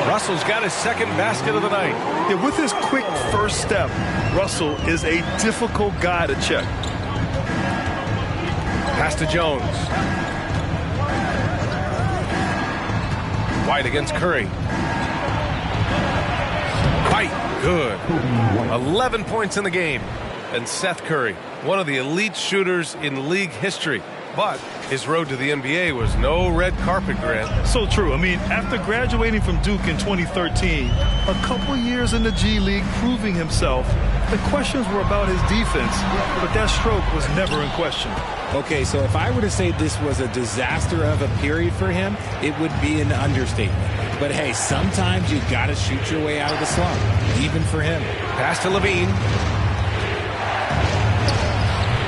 Russell's got his second basket of the night. Yeah, with his quick first step, Russell is a difficult guy to check. Pass to Jones. White against Curry. White, good. 11 points in the game. And Seth Curry, one of the elite shooters in league history. But his road to the NBA was no red carpet, Grant. So true. I mean, after graduating from Duke in 2013, a couple years in the G League proving himself, the questions were about his defense, but that stroke was never in question. Okay, so if I were to say this was a disaster of a period for him, it would be an understatement. But hey, sometimes you got to shoot your way out of the slump, even for him. Pass to LaVine.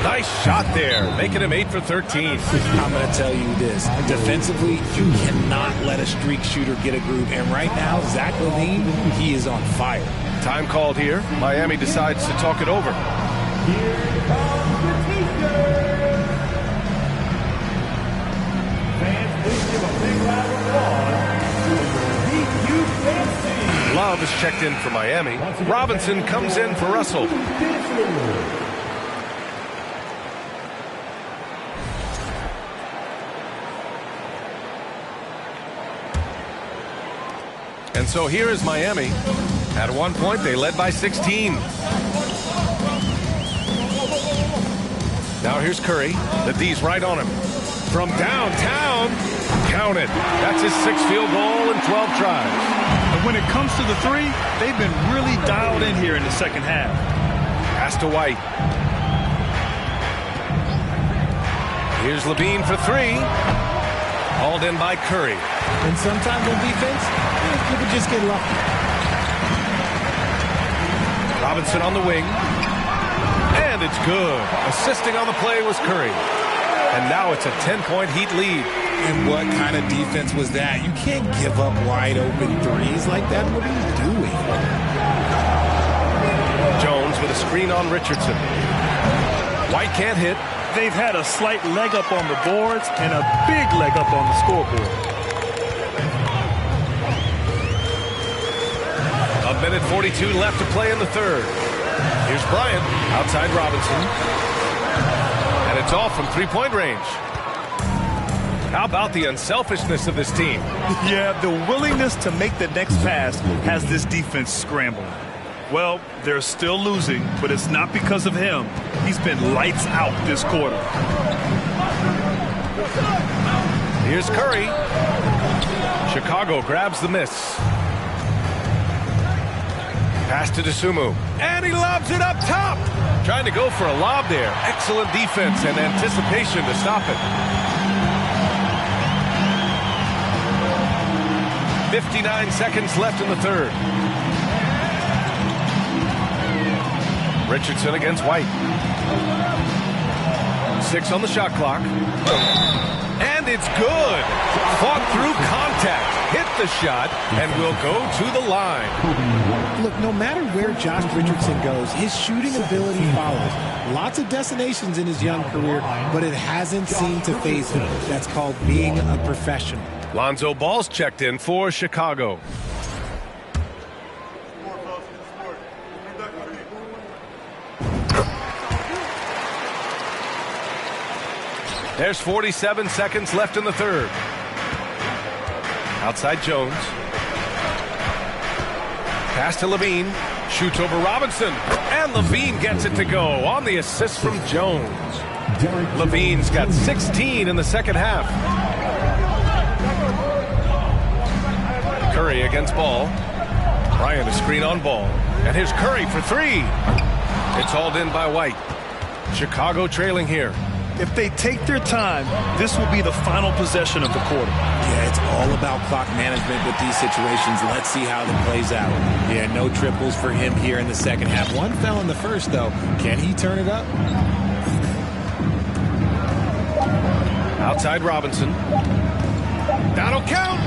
Nice shot there, making him 8 for 13. I'm going to tell you this. Defensively, you cannot let a streak shooter get a groove. And right now, Zach LaVine, he is on fire. Time called here. Miami decides to talk it over. Here comes the teacher. Fans, please give a big round of applause to DQFC. Love is checked in for Miami. Robinson comes in for Russell. And so here is Miami. At one point, they led by 16. Now here's Curry. The D's right on him. From downtown, count it. That's his 6th field goal in 12 tries. And when it comes to the three, they've been really dialed in here in the second half. Pass to White. Here's LaVine for 3. Hauled in by Curry. And sometimes on defense, you can just get lucky. Robinson on the wing. And it's good. Assisting on the play was Curry. And now it's a 10-point Heat lead. And what kind of defense was that? You can't give up wide open threes like that. What are you doing? Jones with a screen on Richardson. White can't hit. They've had a slight leg up on the boards and a big leg up on the scoreboard. A minute 42 left to play in the third. Here's Bryant outside Robinson. And it's all from three-point range. How about the unselfishness of this team? Yeah, the willingness to make the next pass has this defense scrambling. Well, they're still losing, but it's not because of him. He's been lights out this quarter. Here's Curry. Chicago grabs the miss. Pass to Dosunmu. And he lobs it up top. Trying to go for a lob there. Excellent defense and anticipation to stop it. 59 seconds left in the third. Richardson against White. 6 on the shot clock. And it's good. Fought through contact. Hit the shot and will go to the line. Look, no matter where Josh Richardson goes, his shooting ability follows. Lots of destinations in his young career, but it hasn't seemed to faze him. That's called being a professional. Lonzo Ball's checked in for Chicago. There's 47 seconds left in the third. Outside Jones. Pass to Levine. Shoots over Robinson. And Levine gets it to go on the assist from Jones. Levine's got 16 in the second half. Curry against Ball. Bryant a screen on Ball. And here's Curry for three. It's hauled in by White. Chicago trailing here. If they take their time, this will be the final possession of the quarter. Yeah, it's all about clock management with these situations. Let's see how it plays out. Yeah, no triples for him here in the second half. One fell in the first, though. Can he turn it up? Outside Robinson. That'll count.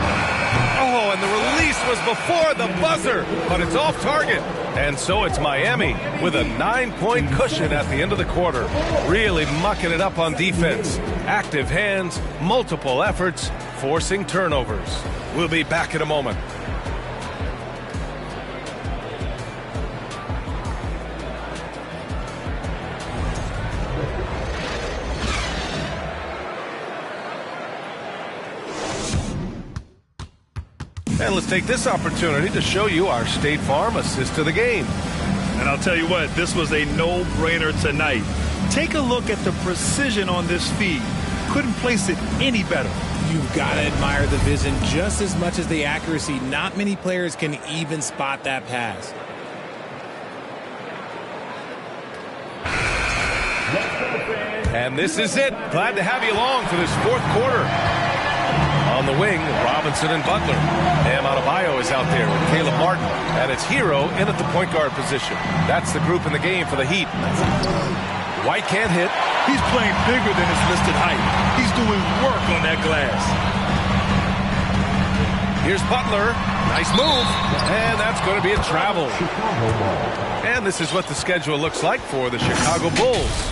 Oh, and the release was before the buzzer, but it's off target. And so it's Miami with a 9-point cushion at the end of the quarter. Really mucking it up on defense. Active hands, multiple efforts, forcing turnovers. We'll be back in a moment. And let's take this opportunity to show you our State Farm assist to the game. And I'll tell you what, this was a no-brainer tonight. Take a look at the precision on this feed. Couldn't place it any better. You've got to admire the vision just as much as the accuracy. Not many players can even spot that pass. And this is it. Glad to have you along for this fourth quarter. On the wing, Robinson and Butler. Bam Adebayo is out there with Caleb Martin. And it's Hero in at the point guard position. That's the group in the game for the Heat. White can't hit. He's playing bigger than his listed height. He's doing work on that glass. Here's Butler. Nice move. And that's going to be a travel. And this is what the schedule looks like for the Chicago Bulls.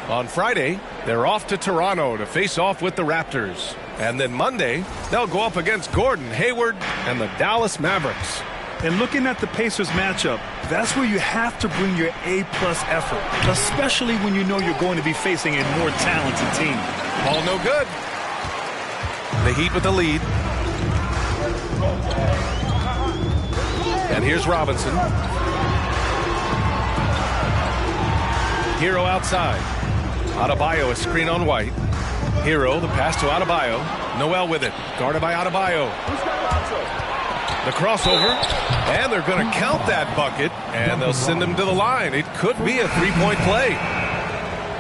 On Friday, they're off to Toronto to face off with the Raptors. And then Monday, they'll go up against Gordon Hayward and the Dallas Mavericks. And looking at the Pacers matchup, that's where you have to bring your A-plus effort, especially when you know you're going to be facing a more talented team. All no good. The Heat with the lead. And here's Robinson. Hero outside. Adebayo a screen on White. Hero, the pass to Adebayo. Noel with it. Guarded by Adebayo. The crossover. And they're going to count that bucket. And they'll send him to the line. It could be a three-point play.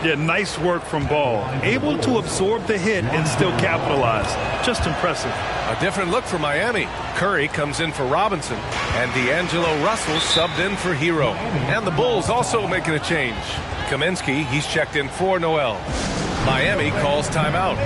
Yeah, nice work from Ball. Able to absorb the hit and still capitalize. Just impressive. A different look for Miami. Curry comes in for Robinson. And D'Angelo Russell subbed in for Hero. And the Bulls also making a change. Kaminsky, he's checked in for Noel. Miami calls timeout.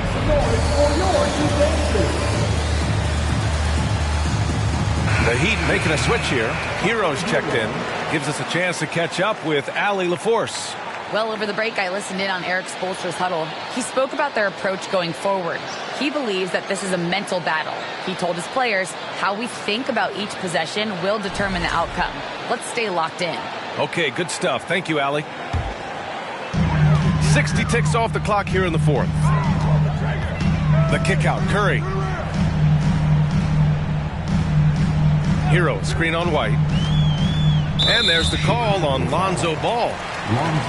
The Heat making a switch here. Hero's checked in. Gives us a chance to catch up with Allie LaForce. Well, over the break, I listened in on Eric Spoelstra's huddle. He spoke about their approach going forward. He believes that this is a mental battle. He told his players how we think about each possession will determine the outcome. Let's stay locked in. Okay, good stuff. Thank you, Allie. 60 ticks off the clock here in the fourth. The kick out, Curry. Hero, screen on White. And there's the call on Lonzo Ball.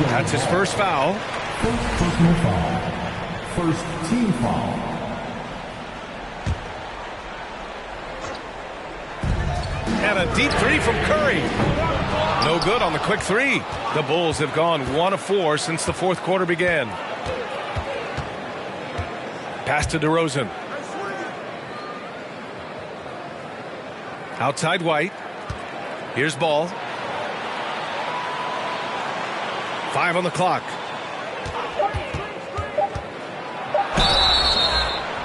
That's his first foul. First personal foul. First team foul. And a deep three from Curry. No good on the quick three. The Bulls have gone 1 of 4 since the fourth quarter began. Pass to DeRozan. Outside White. Here's Ball. 5 on the clock.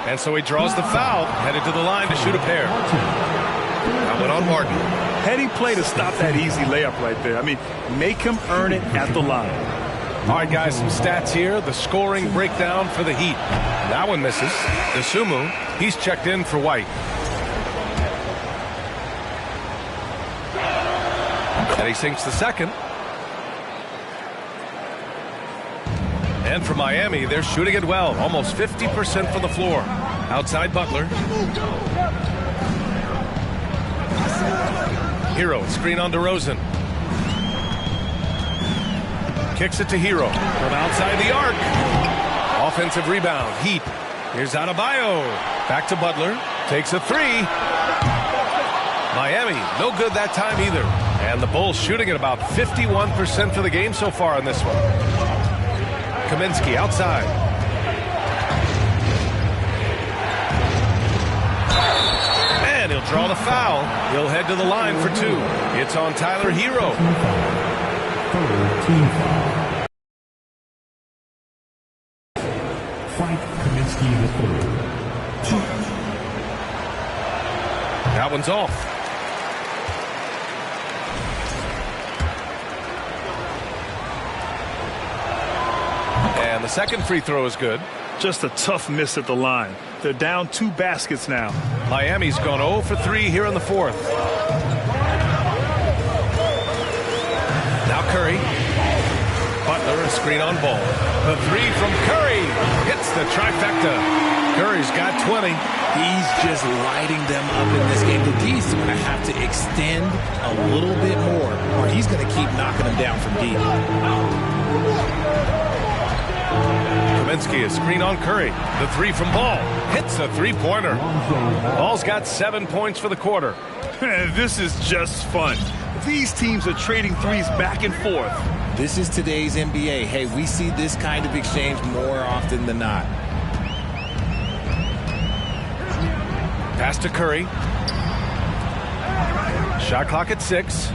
And so he draws the foul, headed to the line to shoot a pair. That went on Martin. Heady play to stop that easy layup right there. I mean, make him earn it at the line. All right, guys, some stats here. The scoring breakdown for the Heat. That one misses. Dosunmu, he's checked in for White. And he sinks the second. And for Miami, they're shooting it well. Almost 50% from the floor. Outside Butler. Hero, screen on DeRozan. Kicks it to Hero from outside the arc. Offensive rebound. Heat. Here's Adebayo. Back to Butler. Takes a three. Miami, no good that time either. And the Bulls shooting at about 51% for the game so far in this one. Kaminsky outside. And he'll draw the foul. He'll head to the line for two. It's on Tyler Hero. Team foul. Frank Kaminsky III. That one's off. And the second free throw is good. Just a tough miss at the line. They're down 2 baskets now. Miami's gone 0 for 3 here in the fourth. Now Curry. Butler, a screen on Ball. The three from Curry hits the trifecta. Curry's got 20. He's just lighting them up in this game. The D's going to have to extend a little bit more, or he's going to keep knocking them down from deep. Kaminsky, a screen on Curry. The three from Ball hits a three-pointer. Ball's got 7 points for the quarter. This is just fun. These teams are trading threes back and forth. This is today's NBA. Hey, we see this kind of exchange more often than not. Pass to Curry. Shot clock at 6.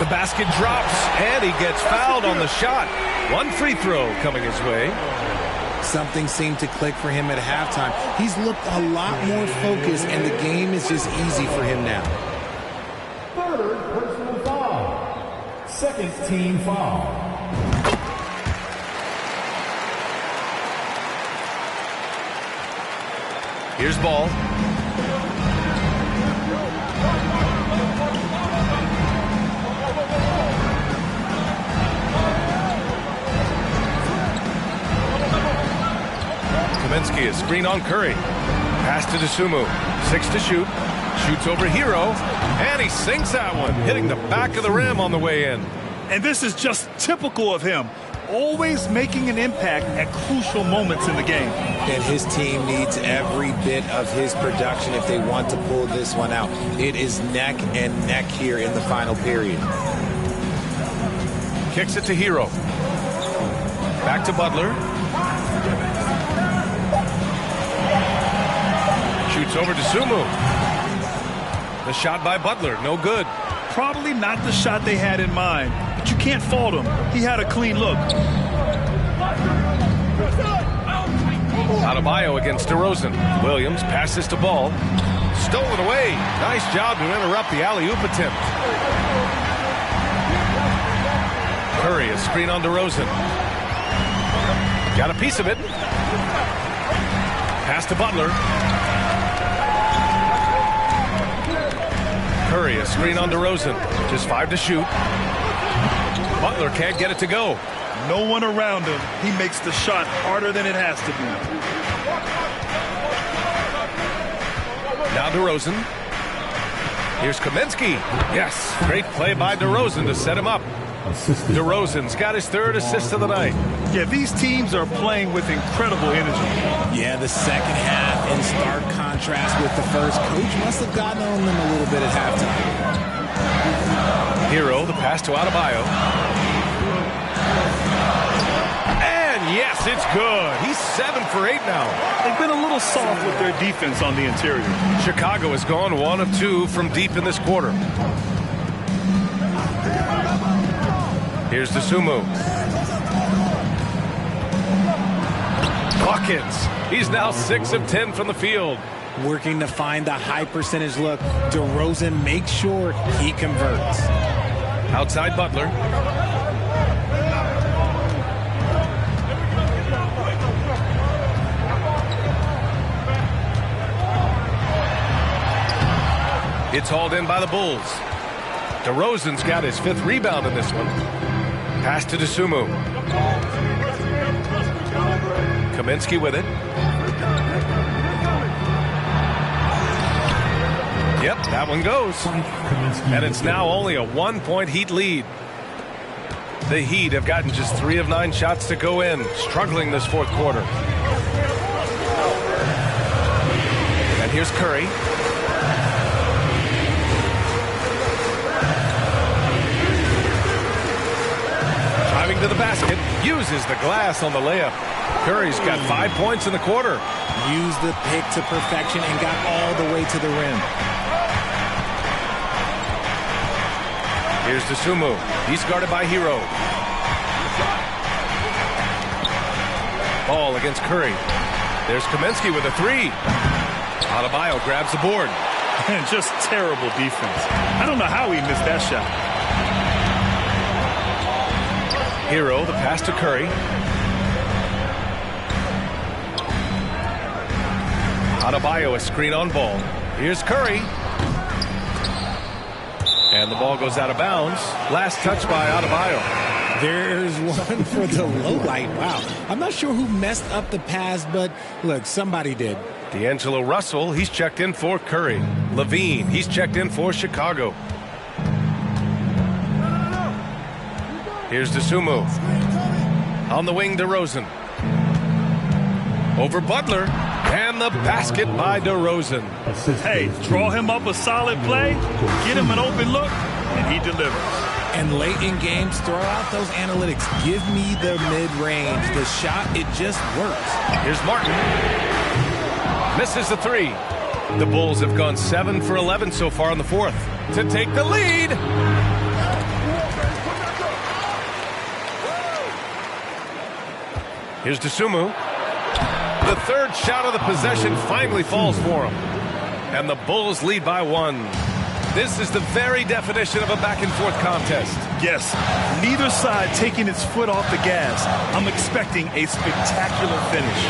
The basket drops, and he gets fouled on the shot. One free throw coming his way. Something seemed to click for him at halftime. He's looked a lot more focused, and the game is just easy for him now. Third personal foul. Second team foul. Here's Ball. Kaminsky, a screen on Curry. Pass to Dosunmu. 6 to shoot. Shoots over Hero. And he sinks that one, hitting the back of the rim on the way in. And this is just typical of him. Always making an impact at crucial moments in the game. And his team needs every bit of his production if they want to pull this one out. It is neck and neck here in the final period. Kicks it to Hero. Back to Butler. Shoots over to Sumu. The shot by Butler, no good. Probably not the shot they had in mind, but you can't fault him. He had a clean look. Adebayo against DeRozan. Williams passes to Ball. Stolen away. Nice job to interrupt the alley-oop attempt. Curry, a screen on DeRozan. Got a piece of it. Pass to Butler. Curry, a screen on DeRozan. Just 5 to shoot. Butler can't get it to go. No one around him. He makes the shot harder than it has to be. Now DeRozan. Here's Kaminsky. Yes, great play by DeRozan to set him up. DeRozan's got his 3rd assist of the night. Yeah, these teams are playing with incredible energy. Yeah, the second half in stark contrast with the first. Coach must have gotten on them a little bit at halftime. Hero, the pass to Adebayo. And yes, it's good. He's 7 for 8 now. They've been a little soft with their defense on the interior. Chicago has gone 1 of 2 from deep in this quarter. Here's Dosunmu. Buckets. He's now 6 of 10 from the field. Working to find the high percentage look. DeRozan makes sure he converts. Outside Butler. It's hauled in by the Bulls. DeRozan's got his 5th rebound in this one. Pass to Dosunmu. Kaminsky with it. Yep, that one goes. And it's now only a 1-point Heat lead. The Heat have gotten just 3 of 9 shots to go in, struggling this 4th quarter. And here's Curry. Driving to the basket, uses the glass on the layup. Curry's got 5 points in the quarter. Used the pick to perfection and got all the way to the rim. Here's Dosunmu. He's guarded by Hero. Ball against Curry. There's Kaminsky with a 3. Adebayo grabs the board. And just terrible defense. I don't know how he missed that shot. Hero, the pass to Curry. Adebayo, a screen on ball. Here's Curry. And the ball goes out of bounds. Last touch by Adebayo. There's one for the low light. Wow. I'm not sure who messed up the pass, but look, somebody did. D'Angelo Russell, he's checked in for Curry. Levine, he's checked in for Chicago. Here's Dosunmu. On the wing, DeRozan. Over Butler. And the basket by DeRozan. Hey, draw him up a solid play, get him an open look, and he delivers. And late in games, throw out those analytics. Give me the mid-range. The shot, it just works. Here's Martin. Misses the 3. The Bulls have gone 7 for 11 so far in the 4th to take the lead. Here's Dosunmu. The 3rd shot of the possession finally falls for him. And the Bulls lead by 1. This is the very definition of a back-and-forth contest. Yes, neither side taking its foot off the gas. I'm expecting a spectacular finish.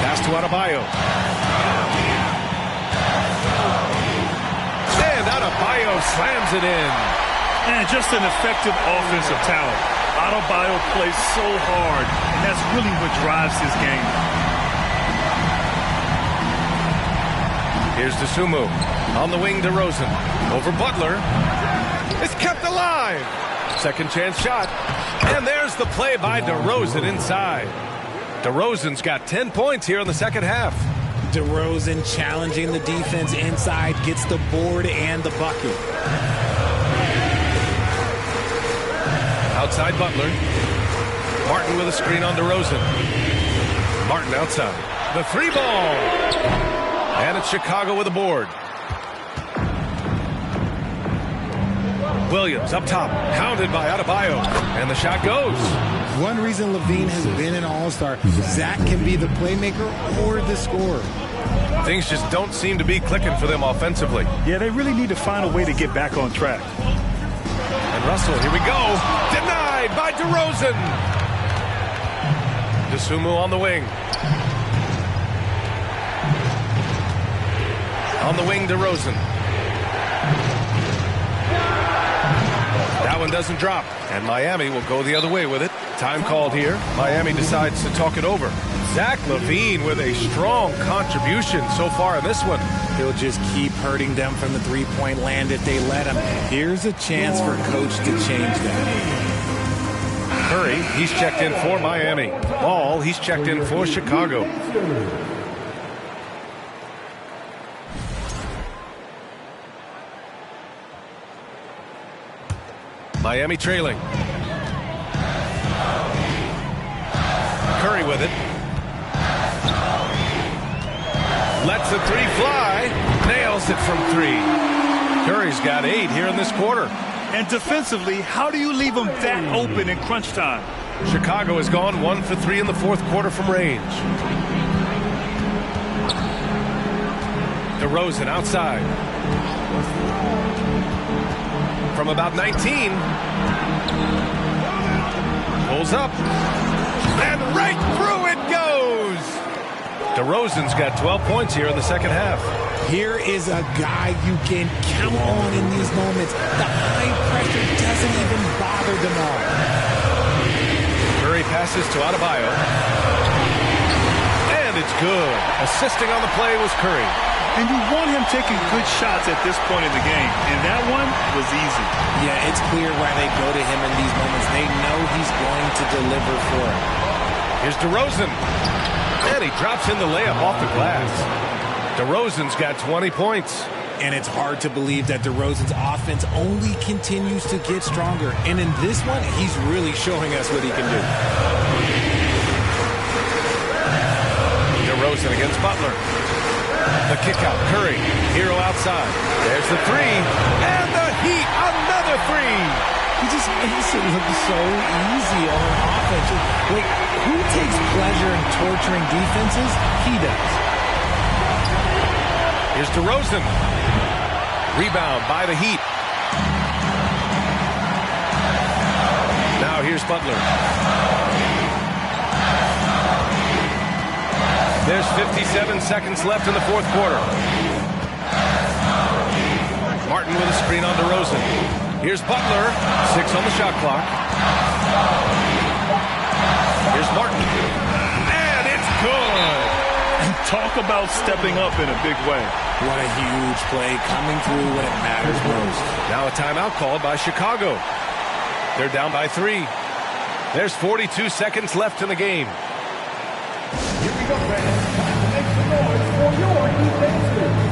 Pass to Adebayo. And Adebayo slams it in. And just an effective offensive talent. Adebayo plays so hard, and that's really what drives his game. Here's Dosunmu. On the wing, DeRozan. Over Butler. It's kept alive. 2nd chance shot. And there's the play by DeRozan inside. DeRozan's got 10 points here in the 2nd half. DeRozan challenging the defense inside, gets the board and the bucket. Outside Butler. Martin with a screen on DeRozan. Martin outside. The 3 ball. And it's Chicago with a board. Williams up top. Hounded by Adebayo. And the shot goes. One reason Levine has been an all-star, Zach can be the playmaker or the scorer. Things just don't seem to be clicking for them offensively. Yeah, they really need to find a way to get back on track. And Russell, here we go. Denied by DeRozan. Dosunmu on the wing. On the wing, DeRozan. That one doesn't drop. And Miami will go the other way with it. Time called here. Miami decides to talk it over. Zach LaVine with a strong contribution so far in this one. He'll just keep hurting them from the three-point land if they let him. Here's a chance for Coach to change that. Curry, he's checked in for Miami. Ball, he's checked in for Chicago. Miami trailing. Curry with it. Lets the 3 fly. Nails it from 3. Curry's got 8 here in this quarter. And defensively, how do you leave them that open in crunch time? Chicago has gone 1 for 3 in the 4th quarter from range. DeRozan outside. from about 19. Pulls up. And right through it goes! DeRozan's got 12 points here in the second half. Here is a guy you can count on in these moments. The high pressure doesn't even bother DeMar. Curry passes to Adebayo. And it's good. Assisting on the play was Curry. And you want him taking good shots at this point in the game. And that one was easy. Yeah, it's clear why they go to him in these moments. They know he's going to deliver for him. Here's DeRozan. And he drops in the layup off the glass. DeRozan's got 20 points. And it's hard to believe that DeRozan's offense only continues to get stronger. And in this one, he's really showing us what he can do. DeRozan against Butler. The kick out, Curry, Hero outside. There's the three, and the Heat, another three. He just makes it look so easy on offense. Wait, who takes pleasure in torturing defenses? He does. Here's DeRozan. Rebound by the Heat. Now here's Butler. There's 57 seconds left in the fourth quarter. Martin with a screen on DeRozan. Here's Butler. 6 on the shot clock. Here's Martin. And it's good. Talk about stepping up in a big way. What a huge play coming through when it matters most. Now a timeout called by Chicago. They're down by 3. There's 42 seconds left in the game. Here we go, fans. Make some noise for your defenses.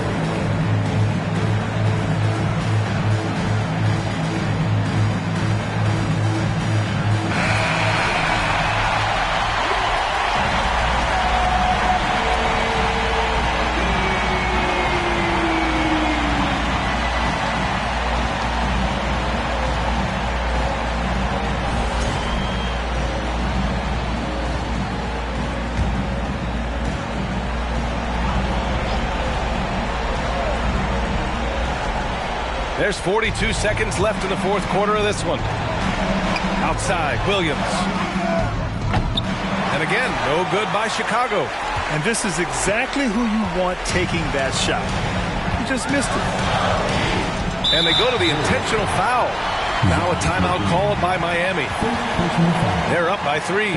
There's 42 seconds left in the fourth quarter of this one. Outside, Williams. And again, no good by Chicago. And this is exactly who you want taking that shot. He just missed it. And they go to the intentional foul. Now a timeout called by Miami. They're up by 3.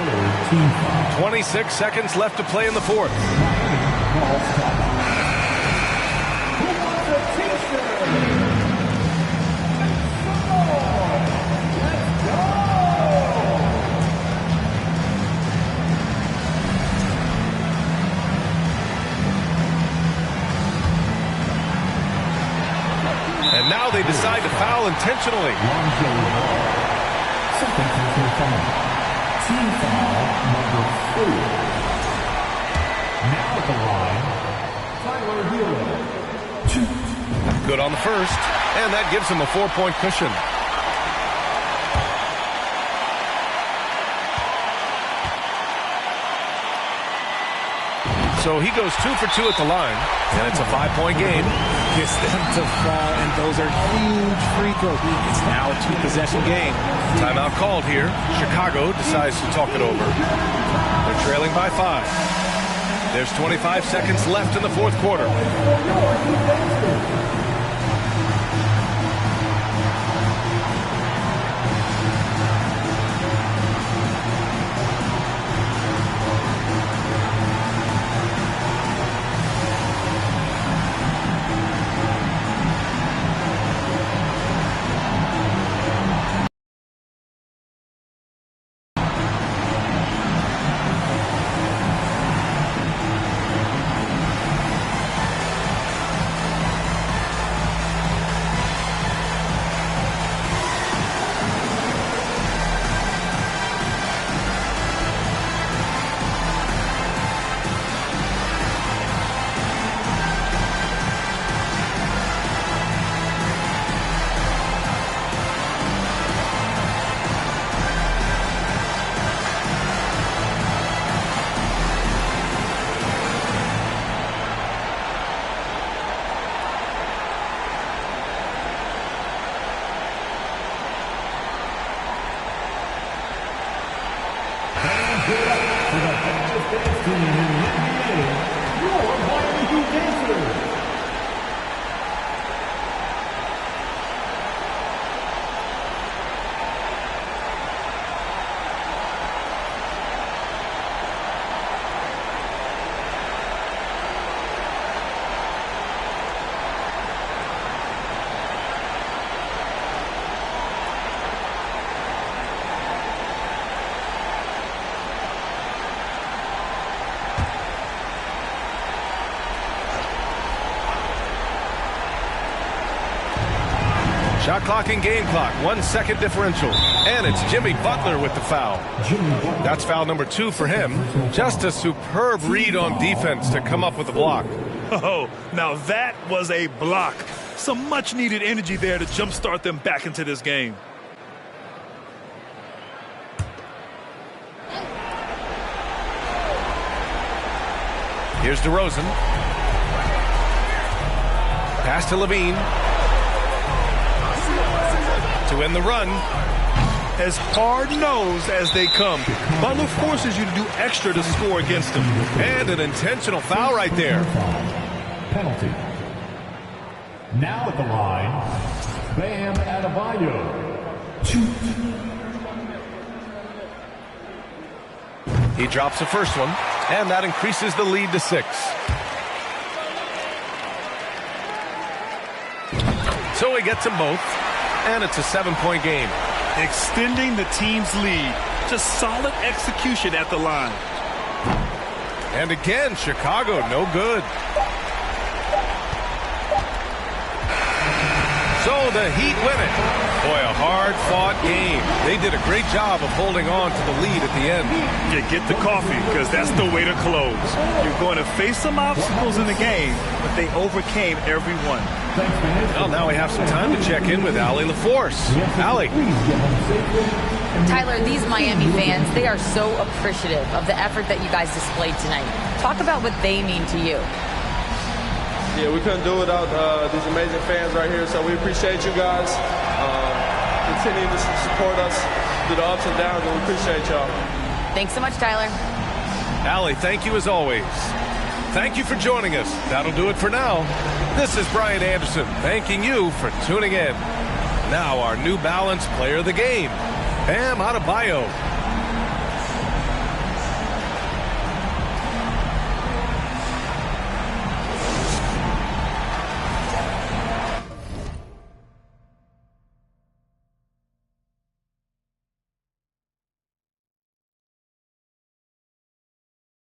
26 seconds left to play in the fourth. And now they decide to foul intentionally. Team foul number 4. Now at the line, Tyler Hero. Good on the first, and that gives him a 4-point cushion. So he goes 2 for 2 at the line, and it's a 5-point game. Gets them to fall, and those are huge free throws. It's now a 2-possession game. Timeout called here. Chicago decides to talk it over. They're trailing by 5. There's 25 seconds left in the fourth quarter. team in the NBA, your Miami Heat dancers. Shot clock and game clock, 1 second differential. And it's Jimmy Butler with the foul. That's foul number 2 for him. Just a superb read on defense to come up with the block. Oh, now that was a block. Some much needed energy there to jumpstart them back into this game. Here's DeRozan. Pass to Levine. To win the run. As hard-nosed as they come, Butler forces you to do extra to score against them. And an intentional foul right there. Penalty. Now at the line, Bam Adebayo. He drops the first one, and that increases the lead to 6. So he gets them both, and it's a 7-point game. Extending the team's lead. Just solid execution at the line. And again, Chicago, no good. So the Heat win it. Boy, a hard-fought game. They did a great job of holding on to the lead at the end. Yeah, get the coffee, because that's the way to close. You're going to face some obstacles in the game, but they overcame every one. Well, now we have some time to check in with Allie LaForce. Allie. Tyler, these Miami fans, they are so appreciative of the effort that you guys displayed tonight. Talk about what they mean to you. Yeah, we couldn't do it without these amazing fans right here, so we appreciate you guys. Continue to support us through the ups and downs, and we appreciate y'all. Thanks so much, Tyler. Allie, thank you as always. Thank you for joining us. That'll do it for now. This is Brian Anderson thanking you for tuning in. Now our New Balance player of the game, Bam Adebayo.